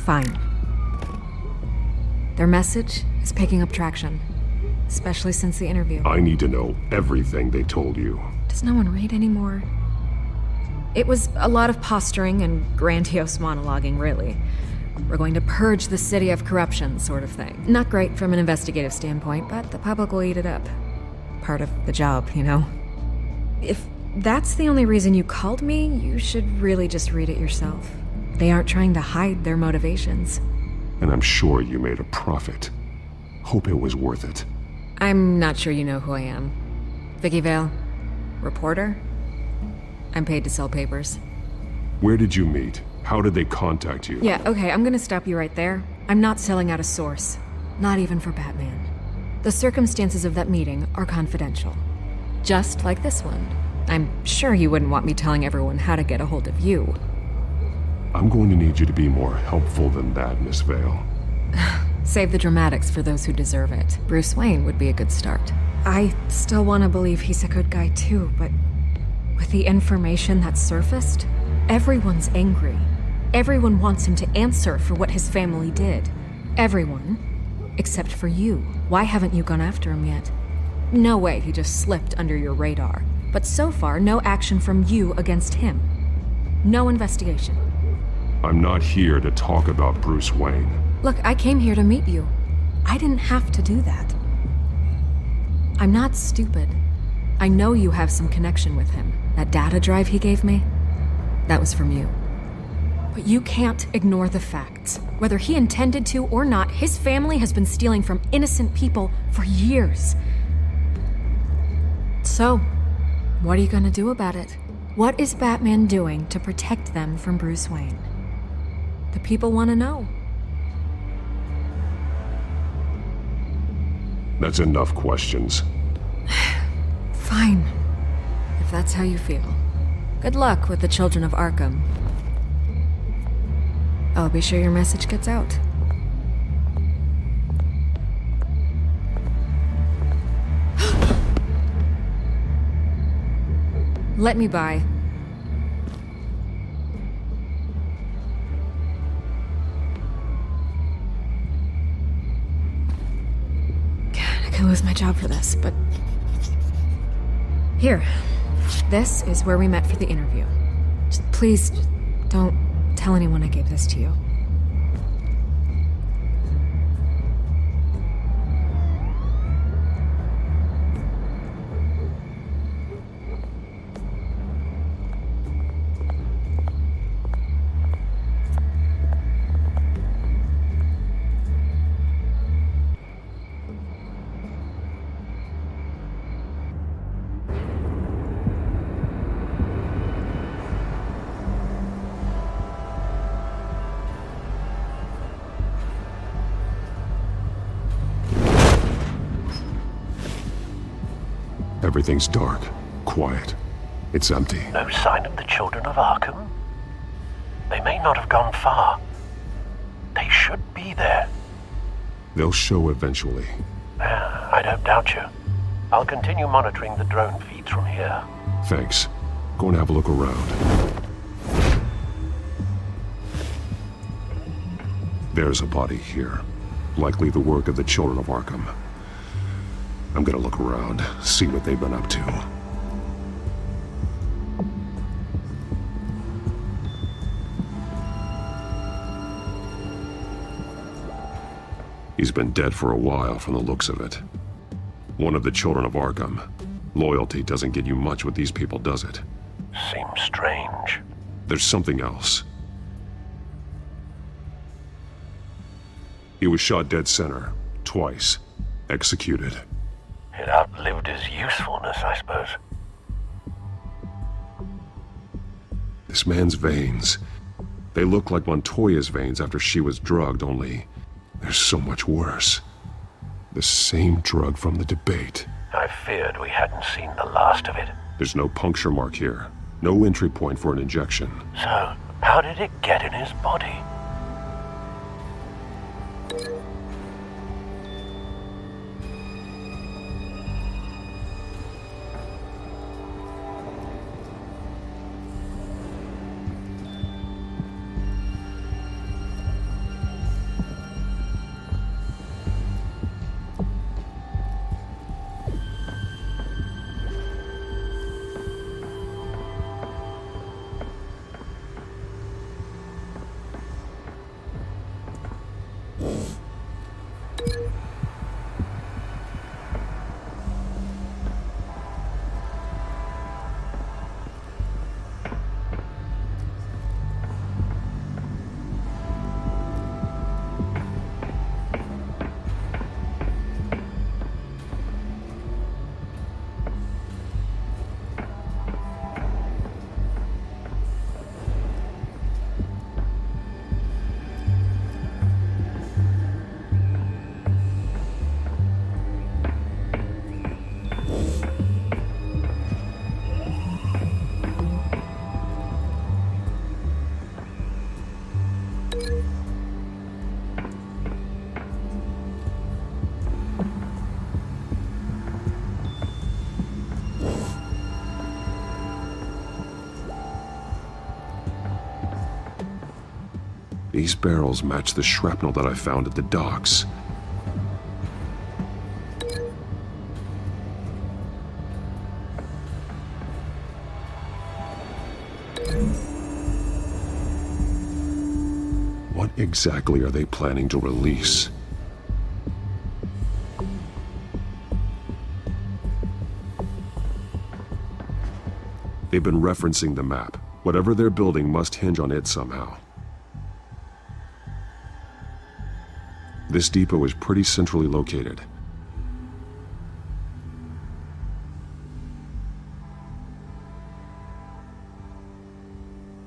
S6: Fine. Their message is picking up traction. Especially since the interview.
S15: I need to know everything they told you.
S6: Does no one read anymore? It was a lot of posturing and grandiose monologuing, really. We're going to purge the city of corruption, sort of thing. Not great from an investigative standpoint, but the public will eat it up. Part of the job, you know? If that's the only reason you called me, you should really just read it yourself. They aren't trying to hide their motivations.
S1: And I'm sure you made a profit. Hope it was worth it.
S6: I'm not sure you know who I am. Vicky Vale? Reporter? I'm paid to sell papers.
S1: Where did you meet? How did they contact you?
S6: Yeah, okay, I'm gonna stop you right there. I'm not selling out a source. Not even for Batman. The circumstances of that meeting are confidential. Just like this one. I'm sure you wouldn't want me telling everyone how to get a hold of you.
S1: I'm going to need you to be more helpful than that, Miss Vale.
S6: Save the dramatics for those who deserve it. Bruce Wayne would be a good start. I still want to believe he's a good guy too, but with the information that surfaced, everyone's angry. Everyone wants him to answer for what his family did. Everyone, except for you. Why haven't you gone after him yet? No way he just slipped under your radar. But so far, no action from you against him. No investigation.
S1: I'm not here to talk about Bruce Wayne.
S6: Look, I came here to meet you. I didn't have to do that. I'm not stupid. I know you have some connection with him. That data drive he gave me, that was from you. But you can't ignore the facts. Whether he intended to or not, his family has been stealing from innocent people for years. So, what are you gonna do about it? What is Batman doing to protect them from Bruce Wayne? The people want to know.
S1: That's enough questions.
S6: Fine. If that's how you feel. Good luck with the children of Arkham. I'll be sure your message gets out. Let me by. I could lose my job for this, but... Here. This is where we met for the interview. Just please, don't tell anyone I gave this to you.
S1: Everything's dark, quiet. It's empty.
S14: No sign of the children of Arkham? They may not have gone far. They should be there.
S1: They'll show eventually.
S14: I don't doubt you. I'll continue monitoring the drone feeds from here.
S1: Thanks. Go and have a look around. There's a body here. Likely the work of the children of Arkham. I'm gonna look around, see what they've been up to. He's been dead for a while from the looks of it. One of the children of Arkham. Loyalty doesn't get you much with these people, does it?
S14: Seems strange.
S1: There's something else. He was shot dead center, twice, executed.
S14: It outlived his usefulness, I suppose.
S1: This man's veins. They look like Montoya's veins after she was drugged, only they're so much worse. The same drug from the debate.
S14: I feared we hadn't seen the last of it.
S1: There's no puncture mark here. No entry point for an injection.
S14: So, how did it get in his body?
S1: These barrels match the shrapnel that I found at the docks. What exactly are they planning to release? They've been referencing the map. Whatever they're building must hinge on it somehow. This depot is pretty centrally located.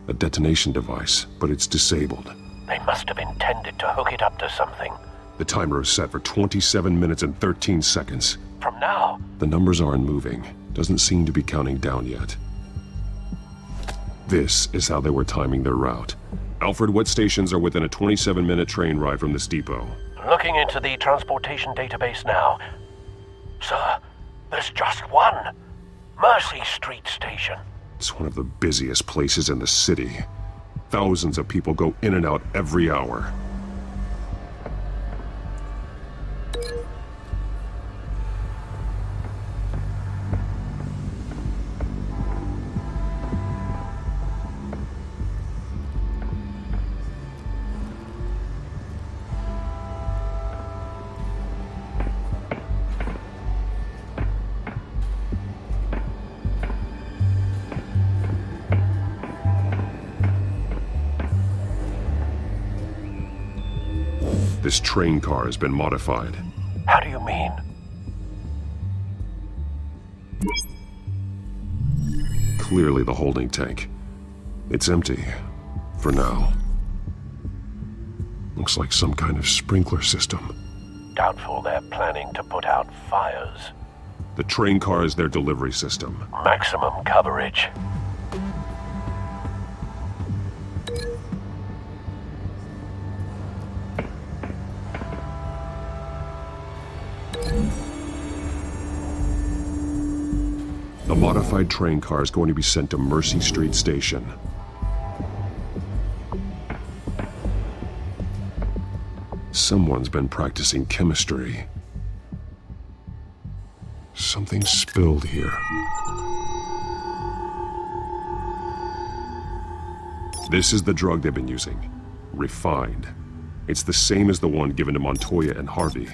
S1: A detonation device, but it's disabled.
S14: They must have intended to hook it up to something.
S1: The timer is set for 27 minutes and 13 seconds.
S14: From now?
S1: The numbers aren't moving. Doesn't seem to be counting down yet. This is how they were timing their route. Alfred, what stations are within a 27-minute train ride from this depot?
S14: Looking into the transportation database now. Sir, there's just one. Mercy Street Station.
S1: It's one of the busiest places in the city. Thousands of people go in and out every hour. This train car has been modified.
S14: How do you mean?
S1: Clearly the holding tank. It's empty. For now. Looks like some kind of sprinkler system.
S14: Doubtful they're planning to put out fires.
S1: The train car is their delivery system.
S14: Maximum coverage.
S1: The modified train car is going to be sent to Mercy Street Station. Someone's been practicing chemistry. Something spilled here. This is the drug they've been using. Refined. It's the same as the one given to Montoya and Harvey.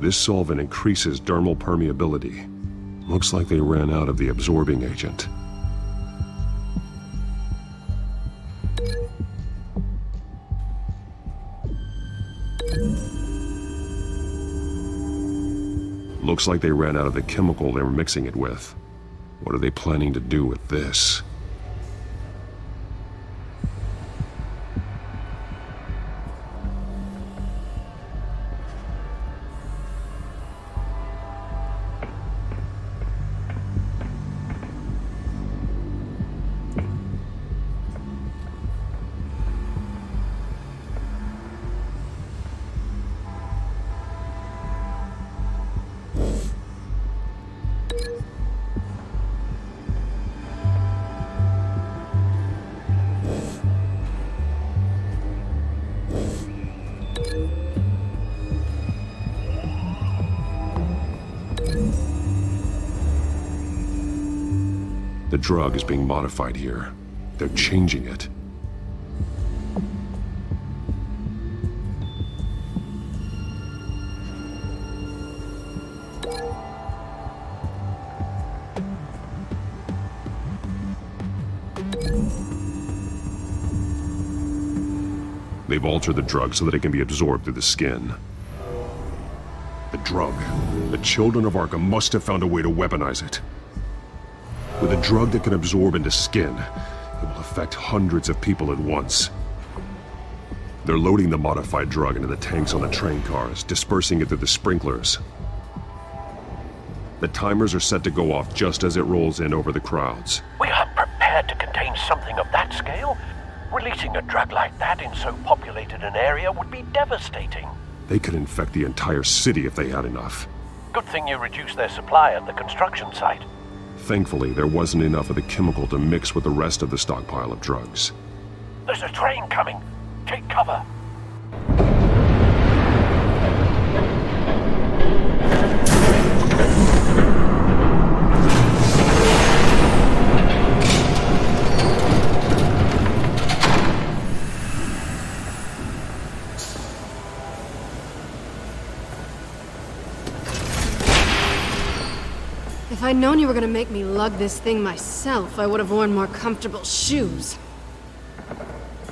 S1: This solvent increases dermal permeability. Looks like they ran out of the absorbing agent. Looks like they ran out of the chemical they were mixing it with. What are they planning to do with this? The drug is being modified here. They're changing it. They've altered the drug so that it can be absorbed through the skin. The drug. The children of Arkham must have found a way to weaponize it. With a drug that can absorb into skin, it will affect hundreds of people at once. They're loading the modified drug into the tanks on the train cars, dispersing it through the sprinklers. The timers are set to go off just as it rolls in over the crowds.
S14: We aren't prepared to contain something of that scale. Releasing a drug like that in so populated an area would be devastating.
S1: They could infect the entire city if they had enough.
S14: Good thing you reduced their supply at the construction site.
S1: Thankfully, there wasn't enough of the chemical to mix with the rest of the stockpile of drugs.
S14: There's a train coming. Take cover.
S12: If I'd known you were gonna make me lug this thing myself, I would have worn more comfortable shoes.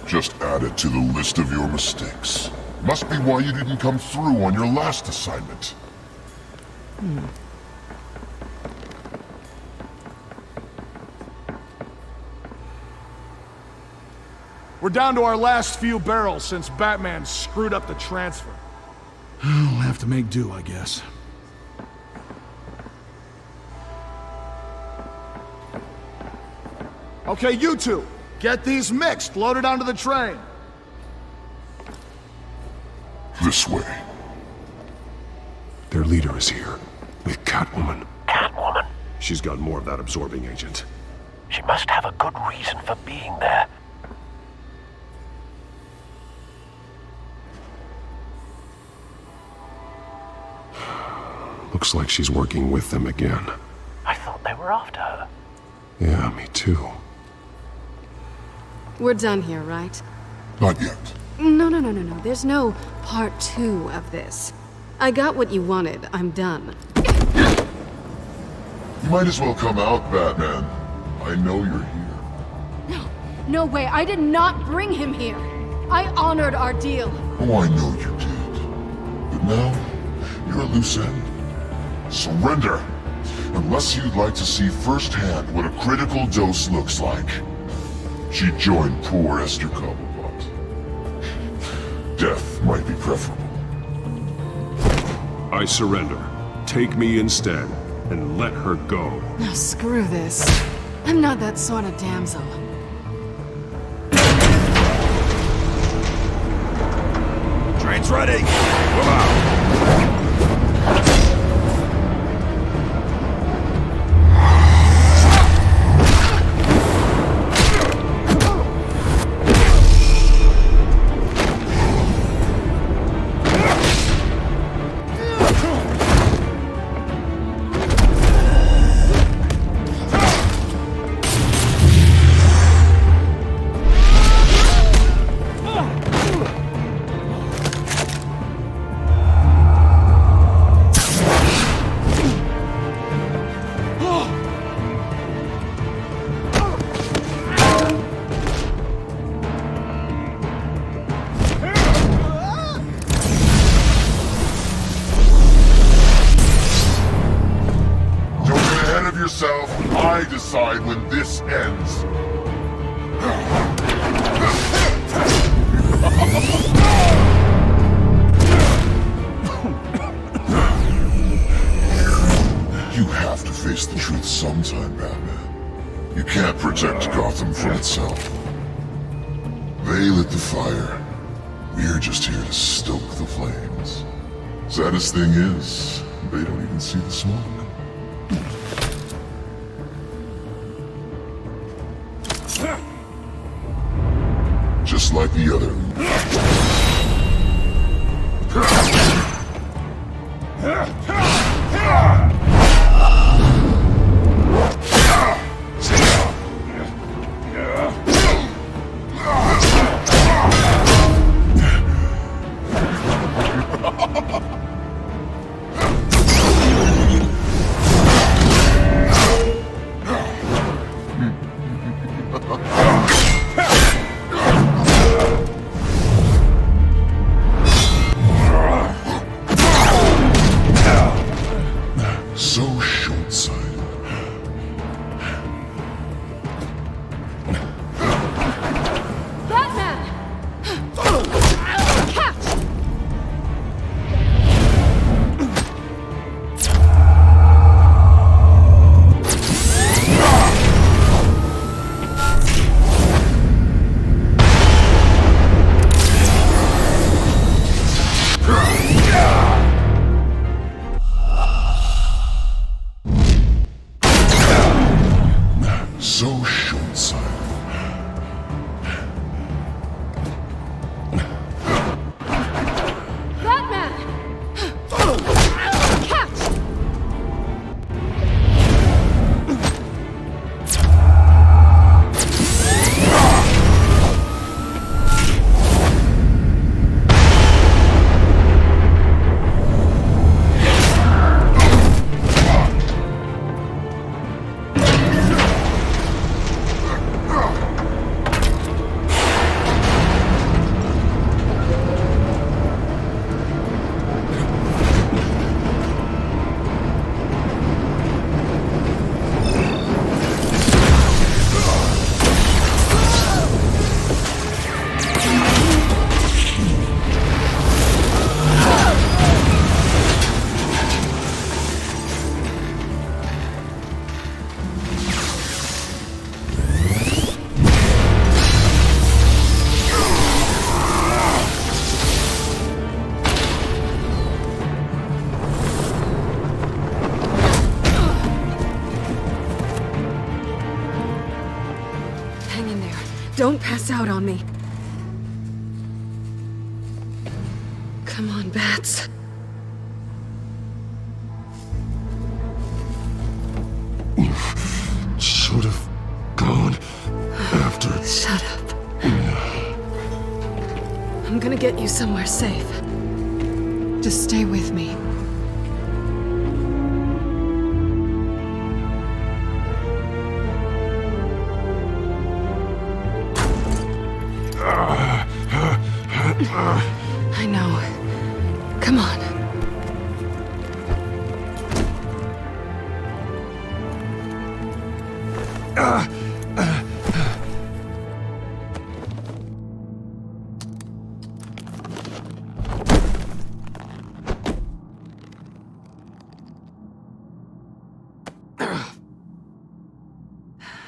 S10: Just add it to the list of your mistakes. Must be why you didn't come through on your last assignment.
S13: We're down to our last few barrels since Batman screwed up the transfer. We'll have to make do, I guess. Okay, you two, get these mixed, loaded onto the train.
S10: This way.
S1: Their leader is here, with Catwoman.
S14: Catwoman?
S1: She's got more of that absorbing agent.
S14: She must have a good reason for being there.
S1: Looks like she's working with them again.
S14: I thought they were after her.
S1: Yeah, me too.
S12: We're done here, right?
S10: Not yet.
S12: No. There's no part 2 of this. I got what you wanted. I'm done.
S10: You might as well come out, Batman. I know you're here.
S12: No way. I did not bring him here. I honored our deal.
S10: Oh, I know you did. But now, you're a loose end. Surrender! Unless you'd like to see firsthand what a critical dose looks like. She joined poor Esther Cobblepot. Death might be preferable.
S1: I surrender. Take me instead, and let her go.
S12: Now screw this. I'm not that sort of damsel.
S19: Train's ready! Move out!
S10: I decide when this ends. You have to face the truth sometime, Batman. You can't protect Gotham from itself. They lit the fire. We're just here to stoke the flames. Saddest thing is, they don't even see the smoke. Just like the other.
S12: Don't pass out on me. Come on, Bats.
S10: Should have gone after.
S12: Shut up. I'm gonna get you somewhere safe. Just stay with me. I know. Come on.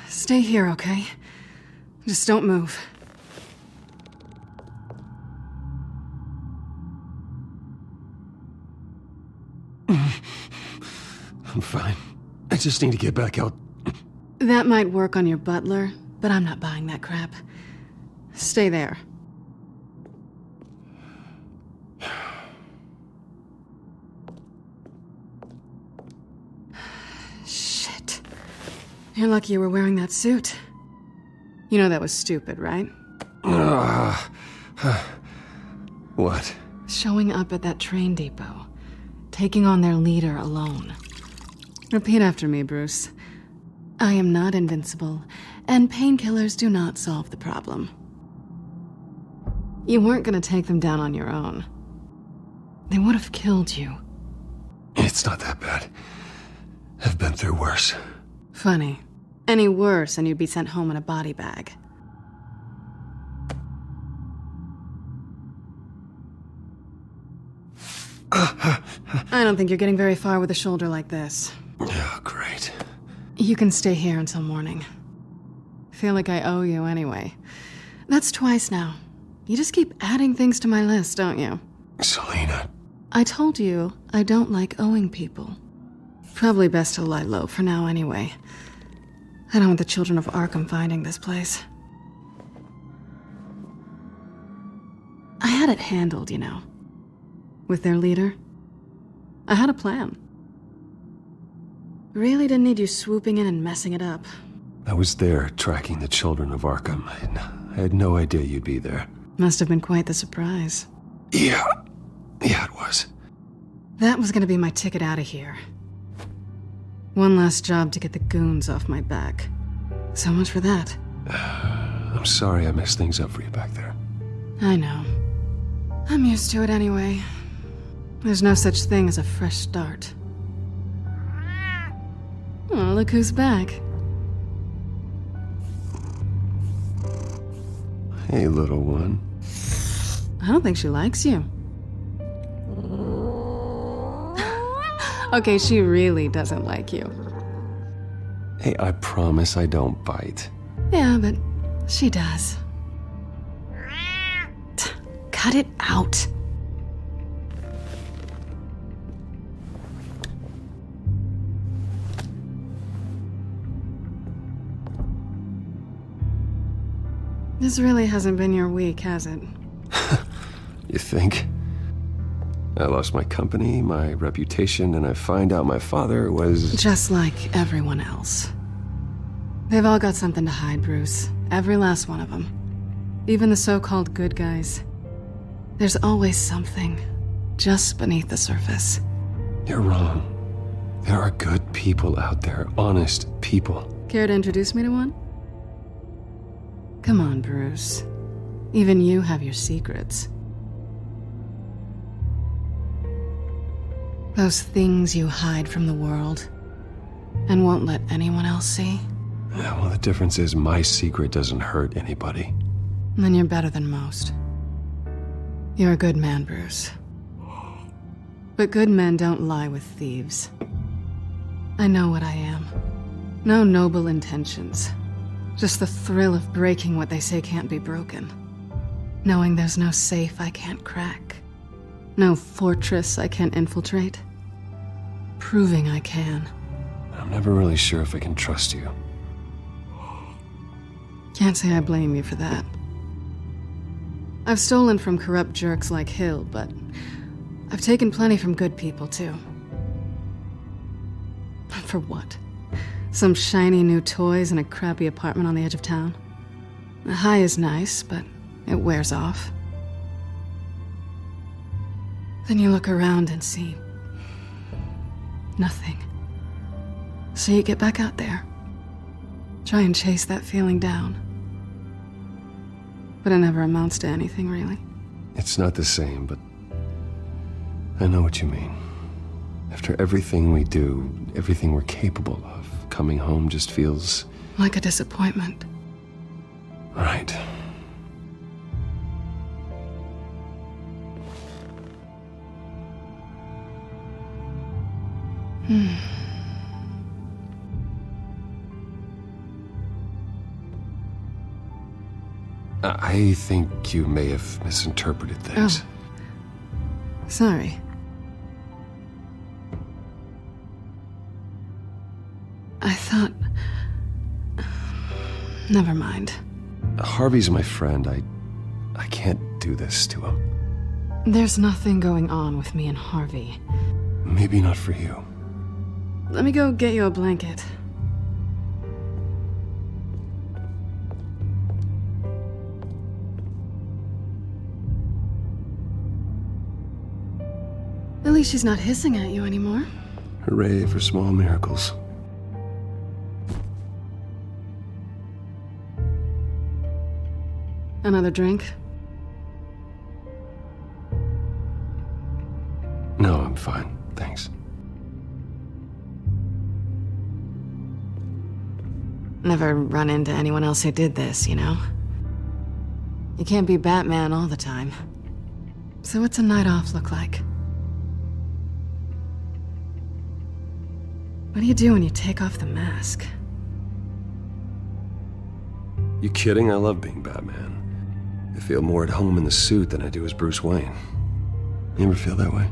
S12: Stay here, okay? Just don't move.
S1: I'm fine. I just need to get back out.
S12: That might work on your butler, but I'm not buying that crap. Stay there. Shit. You're lucky you were wearing that suit. You know that was stupid, right?
S1: What?
S12: Showing up at that train depot. Taking on their leader alone. Repeat after me, Bruce. I am not invincible, and painkillers do not solve the problem. You weren't gonna take them down on your own. They would have killed you.
S1: It's not that bad. I've been through worse.
S12: Funny. Any worse and you'd be sent home in a body bag. I don't think you're getting very far with a shoulder like this.
S1: Oh, great.
S12: You can stay here until morning. Feel like I owe you anyway. That's twice now. You just keep adding things to my list, don't you?
S1: Selena.
S12: I told you I don't like owing people. Probably best to lie low for now anyway. I don't want the children of Arkham finding this place. I had it handled, you know. With their leader. I had a plan. Really didn't need you swooping in and messing it up.
S1: I was there tracking the children of Arkham. I had no idea you'd be there.
S12: Must have been quite the surprise.
S1: Yeah, it was.
S12: That was gonna be my ticket out of here. One last job to get the goons off my back. So much for that.
S1: I'm sorry I messed things up for you back there.
S12: I know. I'm used to it anyway. There's no such thing as a fresh start. Oh, look who's back.
S1: Hey, little one.
S12: I don't think she likes you. Okay, she really doesn't like you.
S1: Hey, I promise I don't bite.
S12: Yeah, but she does. Cut it out. This really hasn't been your week, has it?
S1: You think? I lost my company, my reputation, and I find out my father was...
S12: Just like everyone else. They've all got something to hide, Bruce. Every last one of them. Even the so-called good guys. There's always something just beneath the surface.
S1: You're wrong. There are good people out there, honest people.
S12: Care to introduce me to one? Come on, Bruce. Even you have your secrets. Those things you hide from the world and won't let anyone else see.
S1: Yeah, well, the difference is my secret doesn't hurt anybody.
S12: Then you're better than most. You're a good man, Bruce. But good men don't lie with thieves. I know what I am. No noble intentions. Just the thrill of breaking what they say can't be broken. Knowing there's no safe I can't crack. No fortress I can't infiltrate. Proving I can.
S1: I'm never really sure if I can trust you.
S12: Can't say I blame you for that. I've stolen from corrupt jerks like Hill, but I've taken plenty from good people, too. For what? Some shiny new toys and a crappy apartment on the edge of town? The high is nice, but it wears off. Then you look around and see nothing. So you get back out there. Try and chase that feeling down. But it never amounts to anything, really.
S1: It's not the same, but I know what you mean. After everything we do, everything we're capable of, coming home just feels...
S12: like a disappointment.
S1: Right. I think you may have misinterpreted things.
S12: Oh. Sorry. I thought... Never mind.
S1: Harvey's my friend. I can't do this to him.
S12: There's nothing going on with me and Harvey.
S1: Maybe not for you.
S12: Let me go get you a blanket. At least she's not hissing at you anymore.
S1: Hooray for small miracles.
S12: Another drink?
S1: No, I'm fine. Thanks.
S12: Never run into anyone else who did this, you know? You can't be Batman all the time. So what's a night off look like? What do you do when you take off the mask?
S1: You kidding? I love being Batman. I feel more at home in the suit than I do as Bruce Wayne. You ever feel that way?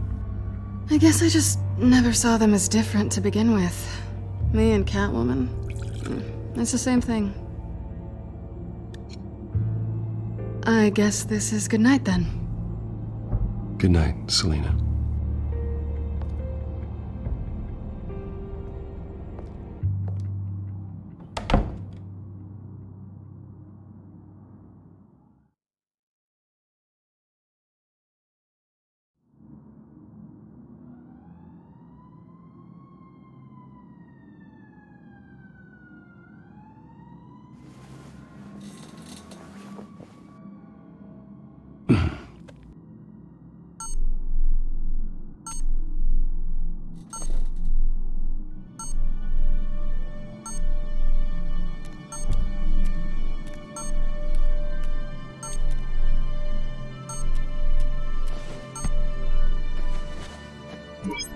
S12: I guess I just never saw them as different to begin with. Me and Catwoman. It's the same thing. I guess this is good night then.
S1: Good night, Selina.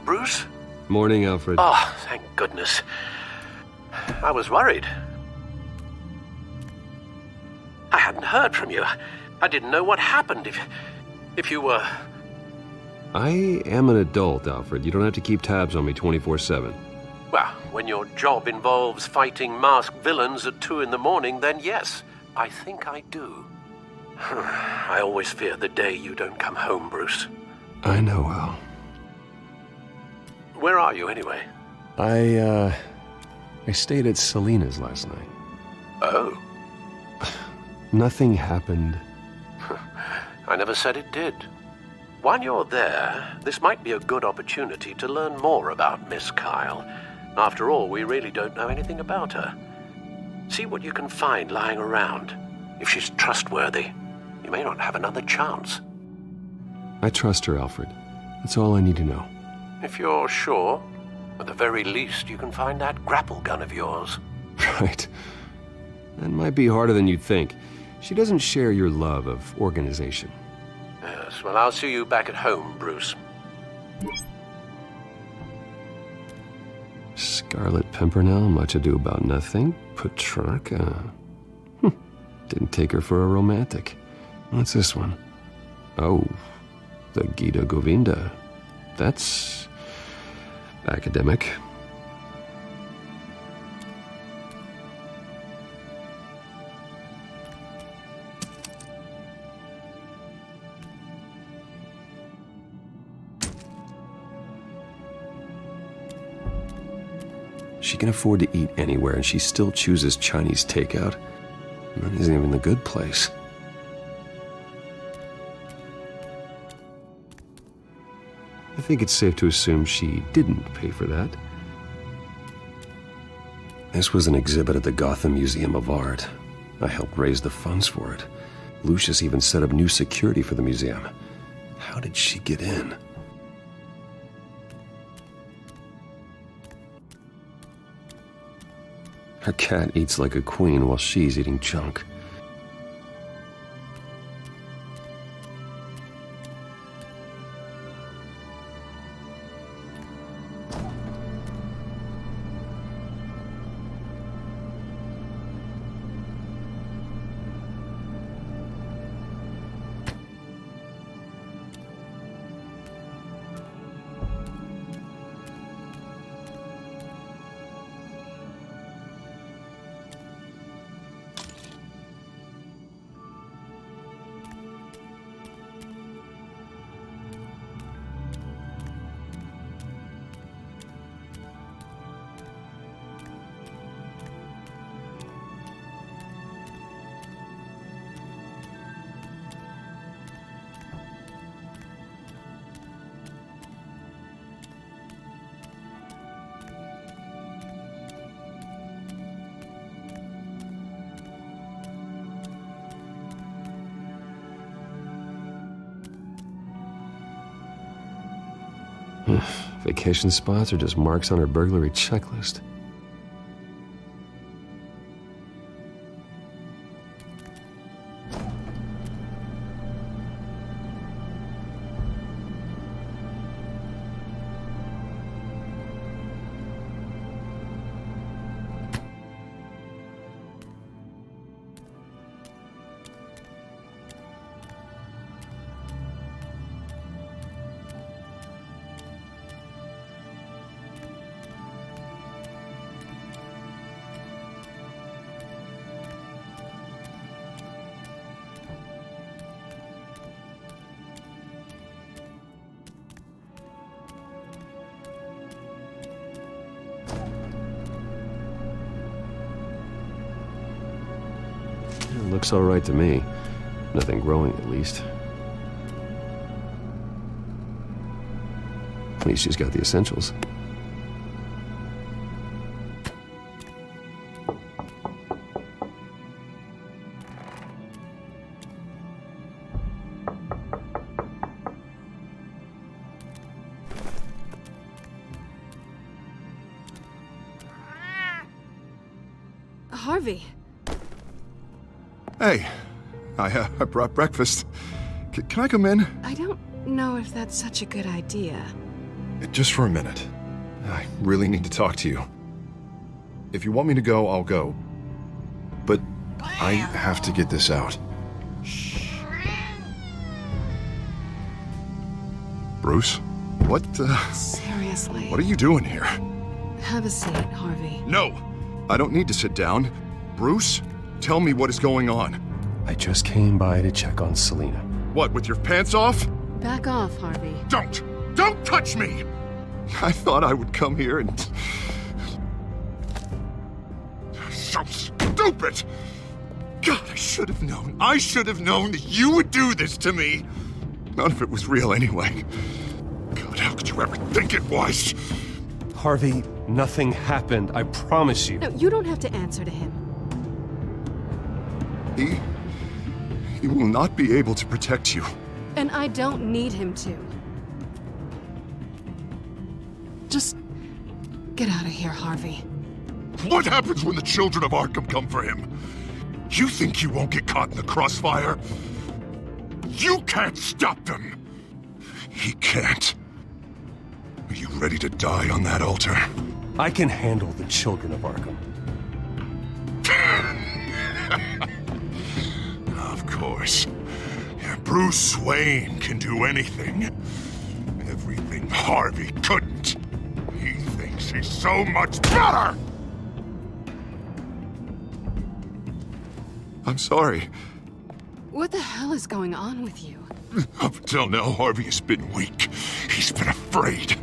S14: Bruce?
S1: Morning, Alfred.
S14: Oh, thank goodness. I was worried. I hadn't heard from you. I didn't know what happened if you were...
S1: I am an adult, Alfred. You don't have to keep tabs on me 24/7.
S14: Well, when your job involves fighting masked villains at 2 in the morning, then yes, I think I do. I always fear the day you don't come home, Bruce.
S1: I know, Al.
S14: Where are you, anyway?
S1: I stayed at Selina's last night.
S14: Oh.
S1: Nothing happened.
S14: I never said it did. While you're there, this might be a good opportunity to learn more about Miss Kyle. After all, we really don't know anything about her. See what you can find lying around. If she's trustworthy, you may not have another chance.
S1: I trust her, Alfred. That's all I need to know.
S14: If you're sure, at the very least, you can find that grapple gun of yours.
S1: Right. That might be harder than you'd think. She doesn't share your love of organization.
S14: Yes, well, I'll see you back at home, Bruce.
S1: Scarlet Pimpernel, much ado about nothing. Petrarca. Didn't take her for a romantic. What's this one? Oh, the Gita Govinda. That's academic. She can afford to eat anywhere, and she still chooses Chinese takeout. And that isn't even the good place. I think it's safe to assume she didn't pay for that. This was an exhibit at the Gotham Museum of Art. I helped raise the funds for it. Lucius even set up new security for the museum. How did she get in? Her cat eats like a queen while she's eating junk. Vacation spots are just marks on her burglary checklist. It looks all right to me. Nothing growing, at least. At least she's got the essentials.
S12: Harvey.
S2: Hey, I brought breakfast. Can I come in?
S12: I don't know if that's such a good idea.
S7: Just for a minute. I really need to talk to you. If you want me to go, I'll go. But I have to get this out.
S2: Bruce? What,
S12: Seriously.
S2: What are you doing here?
S12: Have a seat, Harvey.
S2: No! I don't need to sit down. Bruce, tell me what is going on.
S1: I just came by to check on Selina.
S2: What, with your pants off?
S12: Back off, Harvey.
S2: Don't! Don't touch me! I thought I would come here and... So stupid! God, I should have known. I should have known that you would do this to me. None of it was real anyway. God, how could you ever think it was?
S1: Harvey, nothing happened. I promise you.
S12: No, you don't have to answer to him.
S2: He will not be able to protect you.
S12: And I don't need him to. Just get out of here, Harvey.
S2: What happens when the children of Arkham come for him? You think you won't get caught in the crossfire? You can't stop them! He can't. Are you ready to die on that altar?
S1: I can handle the children of Arkham.
S2: Of course. Bruce Wayne can do anything. Everything Harvey couldn't. He thinks he's so much better! I'm sorry.
S12: What the hell is going on with you?
S2: Up until now, Harvey has been weak. He's been afraid.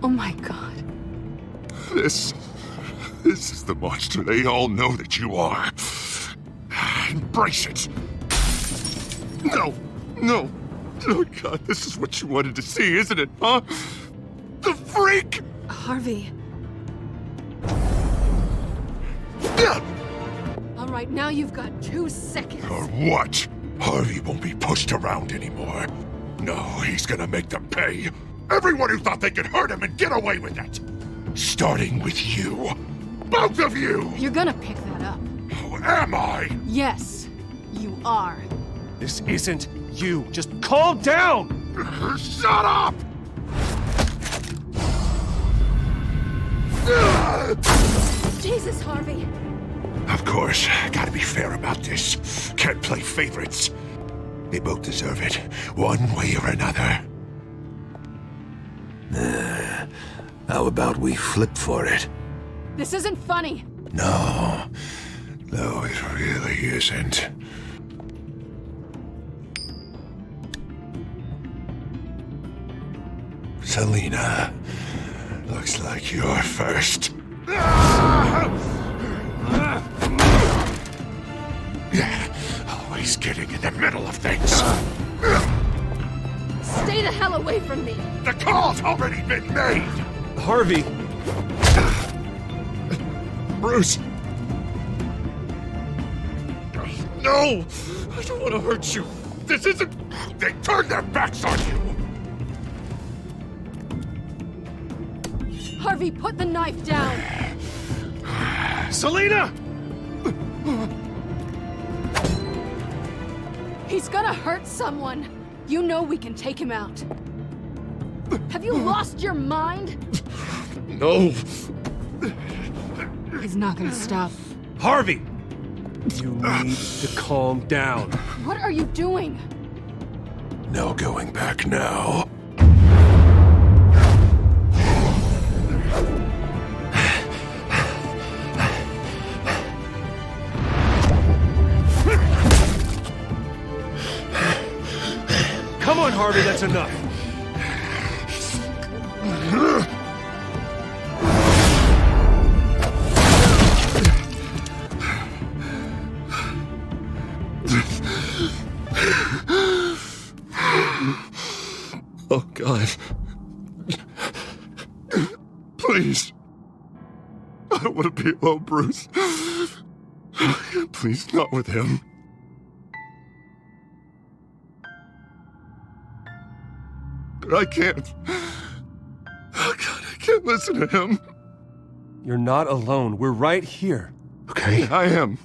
S12: Oh my God.
S2: This is the monster they all know that you are. Embrace it. No. Oh, God, this is what you wanted to see, isn't it, huh? The freak!
S12: Harvey. All right, now you've got 2 seconds.
S2: Or what? Harvey won't be pushed around anymore. No, he's gonna make them pay. Everyone who thought they could hurt him and get away with it. Starting with you. Both of you!
S12: You're gonna pick that up.
S2: Who am I?
S12: Yes, you are.
S9: This isn't you. Just calm down!
S2: Shut up!
S12: Jesus, Harvey.
S2: Of course, gotta be fair about this. Can't play favorites. They both deserve it, one way or another.
S11: How about we flip for it?
S12: This isn't funny.
S2: No, it really isn't. Selina, looks like you're first. Always getting in the middle of things.
S12: Stay the hell away from me.
S2: The call's already been made.
S9: Harvey.
S2: Bruce. No, I don't want to hurt you. This isn't... They turned their backs on you.
S12: Harvey, put the knife down.
S9: Selina!
S12: He's gonna hurt someone. You know we can take him out. Have you lost your mind?
S2: No.
S12: He's not gonna stop.
S9: Harvey! You need to calm down.
S12: What are you doing?
S2: No going back now.
S9: Come on, Harvey, that's enough.
S2: Oh, God. Please. I don't want to be alone, Bruce. Please, not with him. But I can't. Oh, God, I can't listen to him.
S9: You're not alone. We're right here.
S2: Okay? I am.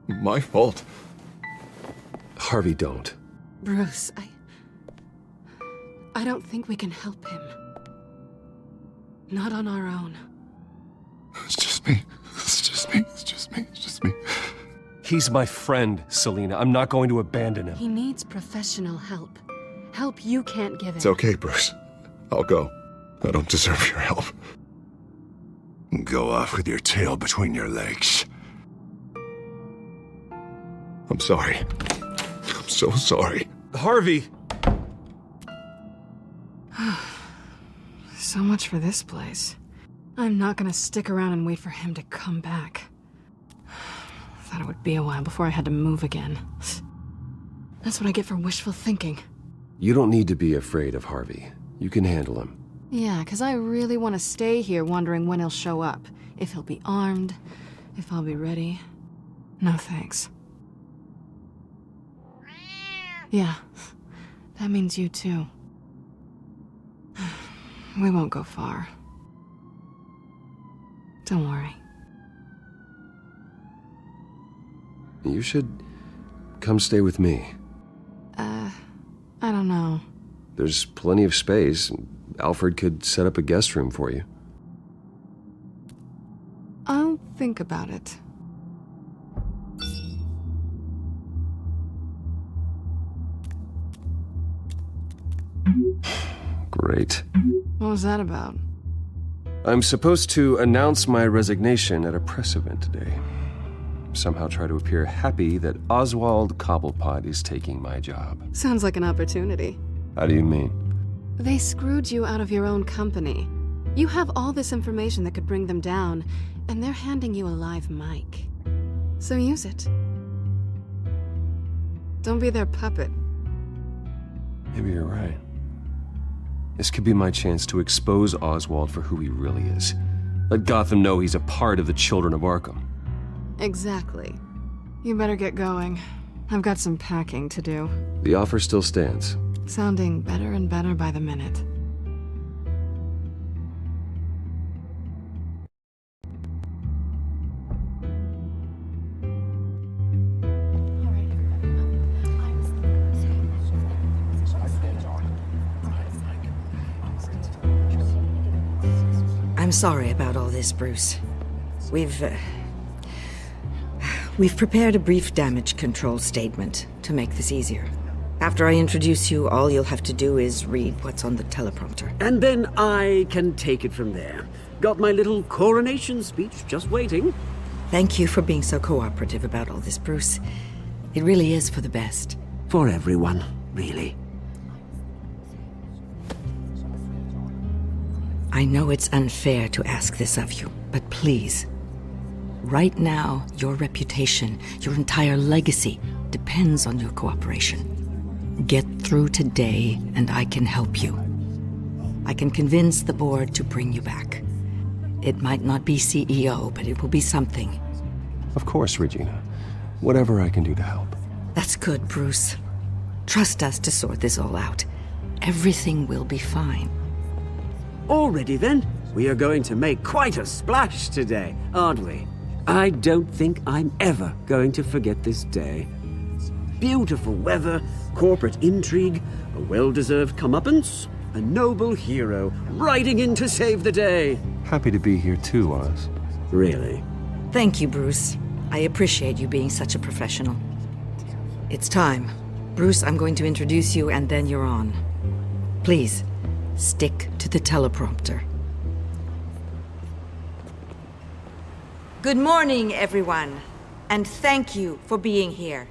S2: My fault.
S1: Harvey, don't.
S12: Bruce, I don't think we can help him. Not on our own.
S2: It's just me.
S9: He's my friend, Selina. I'm not going to abandon him.
S12: He needs professional help. Help you can't give him.
S2: It's okay, Bruce. I'll go. I don't deserve your help. Go off with your tail between your legs. I'm sorry. I'm so sorry.
S9: Harvey!
S12: So much for this place. I'm not gonna stick around and wait for him to come back. Thought it would be a while before I had to move again. That's what I get for wishful thinking.
S1: You don't need to be afraid of Harvey. You can handle him.
S12: Yeah, because I really want to stay here wondering when he'll show up. If he'll be armed, if I'll be ready. No thanks. Yeah, that means you too. We won't go far. Don't worry.
S1: You should come stay with me.
S12: I don't know.
S1: There's plenty of space. Alfred could set up a guest room for you.
S12: I'll think about it.
S1: Great.
S12: What was that about?
S1: I'm supposed to announce my resignation at a press event today. Somehow try to appear happy that Oswald Cobblepot is taking my job.
S12: Sounds like an opportunity.
S1: How do you mean?
S12: They screwed you out of your own company. You have all this information that could bring them down, and they're handing you a live mic. So use it. Don't be their puppet.
S1: Maybe you're right. This could be my chance to expose Oswald for who he really is. Let Gotham know he's a part of the Children of Arkham.
S12: Exactly. You better get going. I've got some packing to do.
S1: The offer still stands.
S12: Sounding better and better by the minute.
S20: I'm sorry about all this, Bruce. We've prepared a brief damage control statement to make this easier. After I introduce you, all you'll have to do is read what's on the teleprompter.
S4: And then I can take it from there. Got my little coronation speech just waiting.
S20: Thank you for being so cooperative about all this, Bruce. It really is for the best.
S4: For everyone, really.
S20: I know it's unfair to ask this of you, but please. Right now, your reputation, your entire legacy, depends on your cooperation. Get through today, and I can help you. I can convince the board to bring you back. It might not be CEO, but it will be something.
S1: Of course, Regina. Whatever I can do to help.
S20: That's good, Bruce. Trust us to sort this all out. Everything will be fine.
S4: Already then, we are going to make quite a splash today, aren't we? I don't think I'm ever going to forget this day. Beautiful weather, corporate intrigue, a well-deserved comeuppance, a noble hero riding in to save the day.
S1: Happy to be here too, Oz.
S4: Really?
S20: Thank you, Bruce. I appreciate you being such a professional. It's time. Bruce, I'm going to introduce you and then you're on. Please, stick to the teleprompter. Good morning, everyone, and thank you for being here.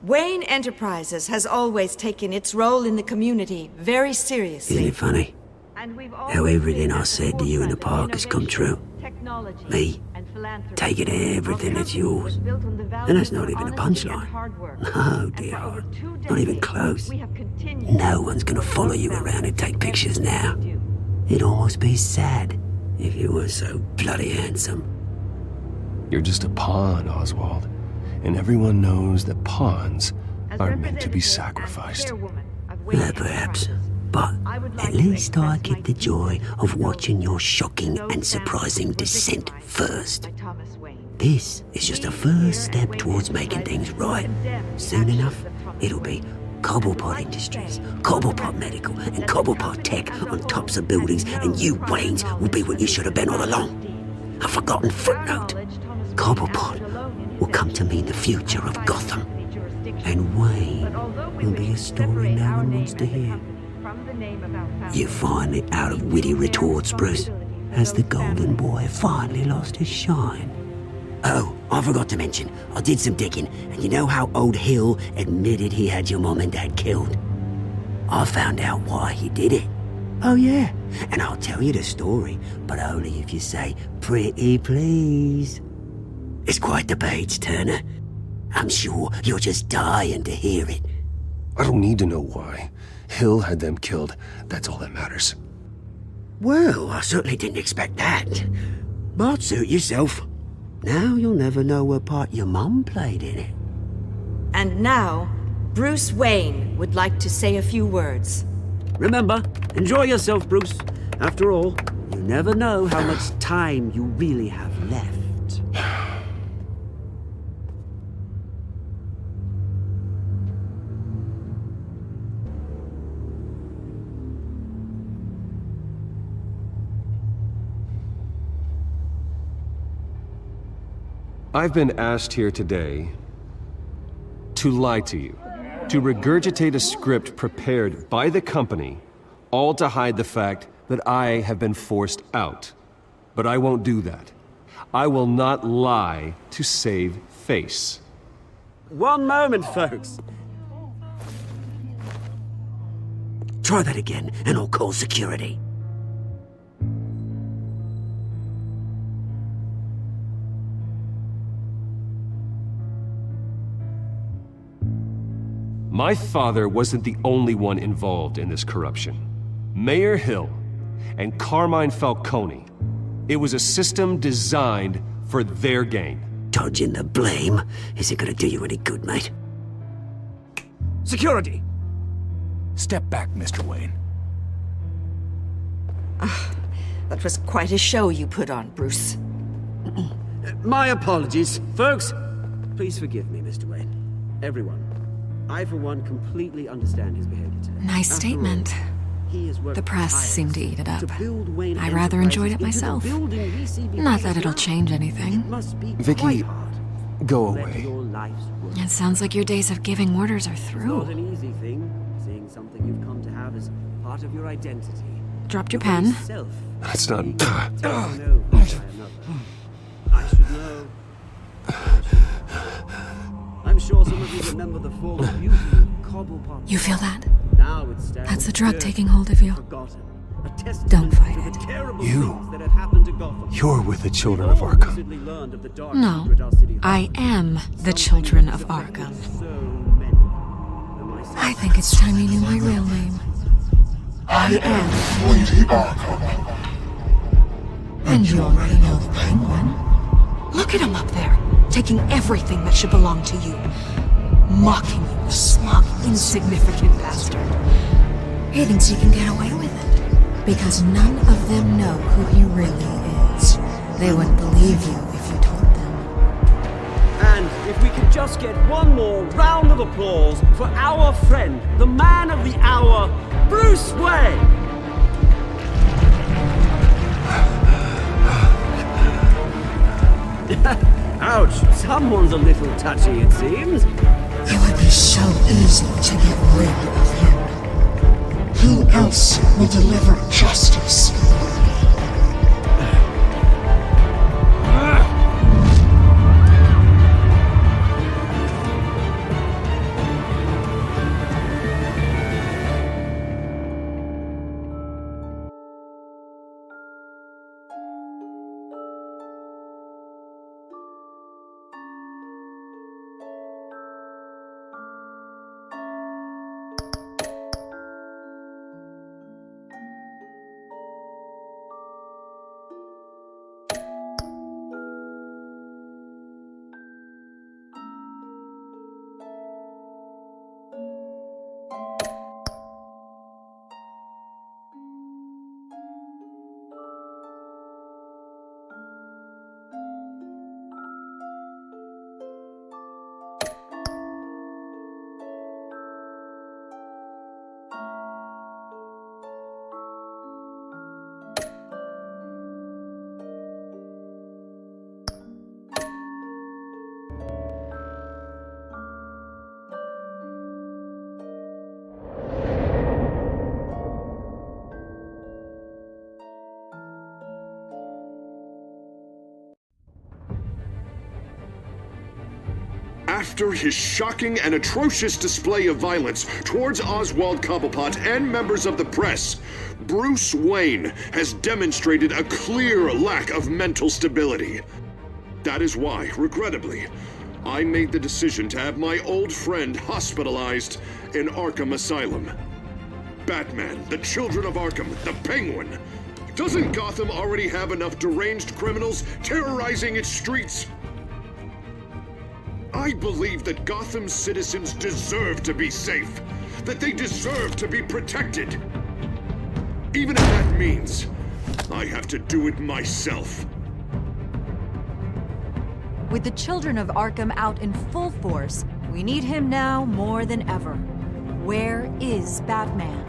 S20: Wayne Enterprises has always taken its role in the community very seriously.
S4: Isn't it funny? How everything I said to you in the park has come true. Me, taking everything that's yours. And that's not even a punchline. No, dear. Not even close. No one's gonna follow you around and take pictures now. It'd almost be sad if you were so bloody handsome.
S1: You're just a pawn, Oswald. And everyone knows that pawns are meant to be sacrificed.
S4: Perhaps. But at least I get the joy of watching your shocking and surprising descent first. This is just a first step towards making things right. Soon enough, it'll be Cobblepot Industries, Cobblepot Medical, and Cobblepot Tech on tops of buildings, and you, Waynes, will be what you should have been all along. A forgotten footnote. Cobblepot will come to mean the future of Gotham. And Wayne will be a story no one wants to hear. You finally out of witty retorts, Bruce. Has the golden boy finally lost his shine? Oh, I forgot to mention, I did some digging, and you know how old Hill admitted he had your mom and dad killed? I found out why he did it. Oh yeah, and I'll tell you the story, but only if you say, pretty please. It's quite the page, Turner. I'm sure you're just dying to hear it.
S1: I don't need to know why. Hill had them killed. That's all that matters.
S4: Well, I certainly didn't expect that. But suit yourself. Now you'll never know what part your mum played in it.
S20: And now, Bruce Wayne would like to say a few words.
S4: Remember, enjoy yourself, Bruce. After all, you never know how much time you really have left.
S1: I've been asked here today to lie to you, to regurgitate a script prepared by the company, all to hide the fact that I have been forced out. But I won't do that. I will not lie to save face.
S4: One moment, folks. Try that again, and I'll call security.
S1: My father wasn't the only one involved in this corruption. Mayor Hill and Carmine Falcone. It was a system designed for their gain.
S4: Dodging the blame isn't gonna do you any good, mate. Security!
S8: Step back, Mr. Wayne.
S20: That was quite a show you put on, Bruce.
S4: My apologies. Folks, please forgive me, Mr. Wayne. Everyone. I, for one, completely understand his behavior today.
S6: Nice
S4: After
S6: statement.
S4: all, he has worked
S6: The press
S4: tirelessly
S6: seemed to eat it up.
S4: to build Wayne
S6: I rather enjoyed it
S4: Enterprises into
S6: myself.
S4: the building we see before
S6: Not that
S4: us
S6: it'll
S4: now.
S6: change anything.
S4: It must be
S1: Vicky,
S4: quite hard
S1: go
S4: to let
S1: away.
S4: your life's work.
S6: It sounds like your days of giving orders are
S4: It's
S6: through.
S4: not an easy thing, seeing something you've come to have as part of your identity.
S6: Dropped your
S4: Your very
S6: pen.
S4: self
S1: That's not...
S4: being taken over by another. I should know. I'm sure some of you remember the false beauty of Cobblepot.
S6: You feel that?
S4: Now it stands
S6: That's the drug
S4: here,
S6: taking hold of you.
S4: forgotten. A testament
S6: Don't fight
S4: to the
S6: it.
S4: terrible
S1: You.
S4: things that have happened to Gotham.
S1: You're with the children
S4: We've
S1: of
S4: all
S1: Arkham.
S4: recently learned of the dark
S6: No,
S4: secret our city
S6: I
S4: holds.
S6: am the
S4: Something
S6: children
S4: that
S6: of
S4: has affected
S6: Arkham.
S4: so many. And myself.
S6: I think it's time you knew my real name. I am.
S10: Lady Arkham.
S6: And you already know the Penguin. Look at him up there, taking everything that should belong to you. Mocking you, the smug, insignificant bastard. He thinks he can get away with it. Because none of them know who he really is. They wouldn't believe you if you told them.
S4: And if we could just get one more round of applause for our friend, the man of the hour, Bruce Wayne! Ouch, someone's a little touchy, it seems.
S17: It would be so easy to get rid of him. Who else will deliver justice?
S2: After his shocking and atrocious display of violence towards Oswald Cobblepot and members of the press, Bruce Wayne has demonstrated a clear lack of mental stability. That is why, regrettably, I made the decision to have my old friend hospitalized in Arkham Asylum. Batman, the Children of Arkham, the Penguin. Doesn't Gotham already have enough deranged criminals terrorizing its streets? I believe that Gotham's citizens deserve to be safe, that they deserve to be protected. Even if that means I have to do it myself.
S21: With the Children of Arkham out in full force, we need him now more than ever. Where is Batman?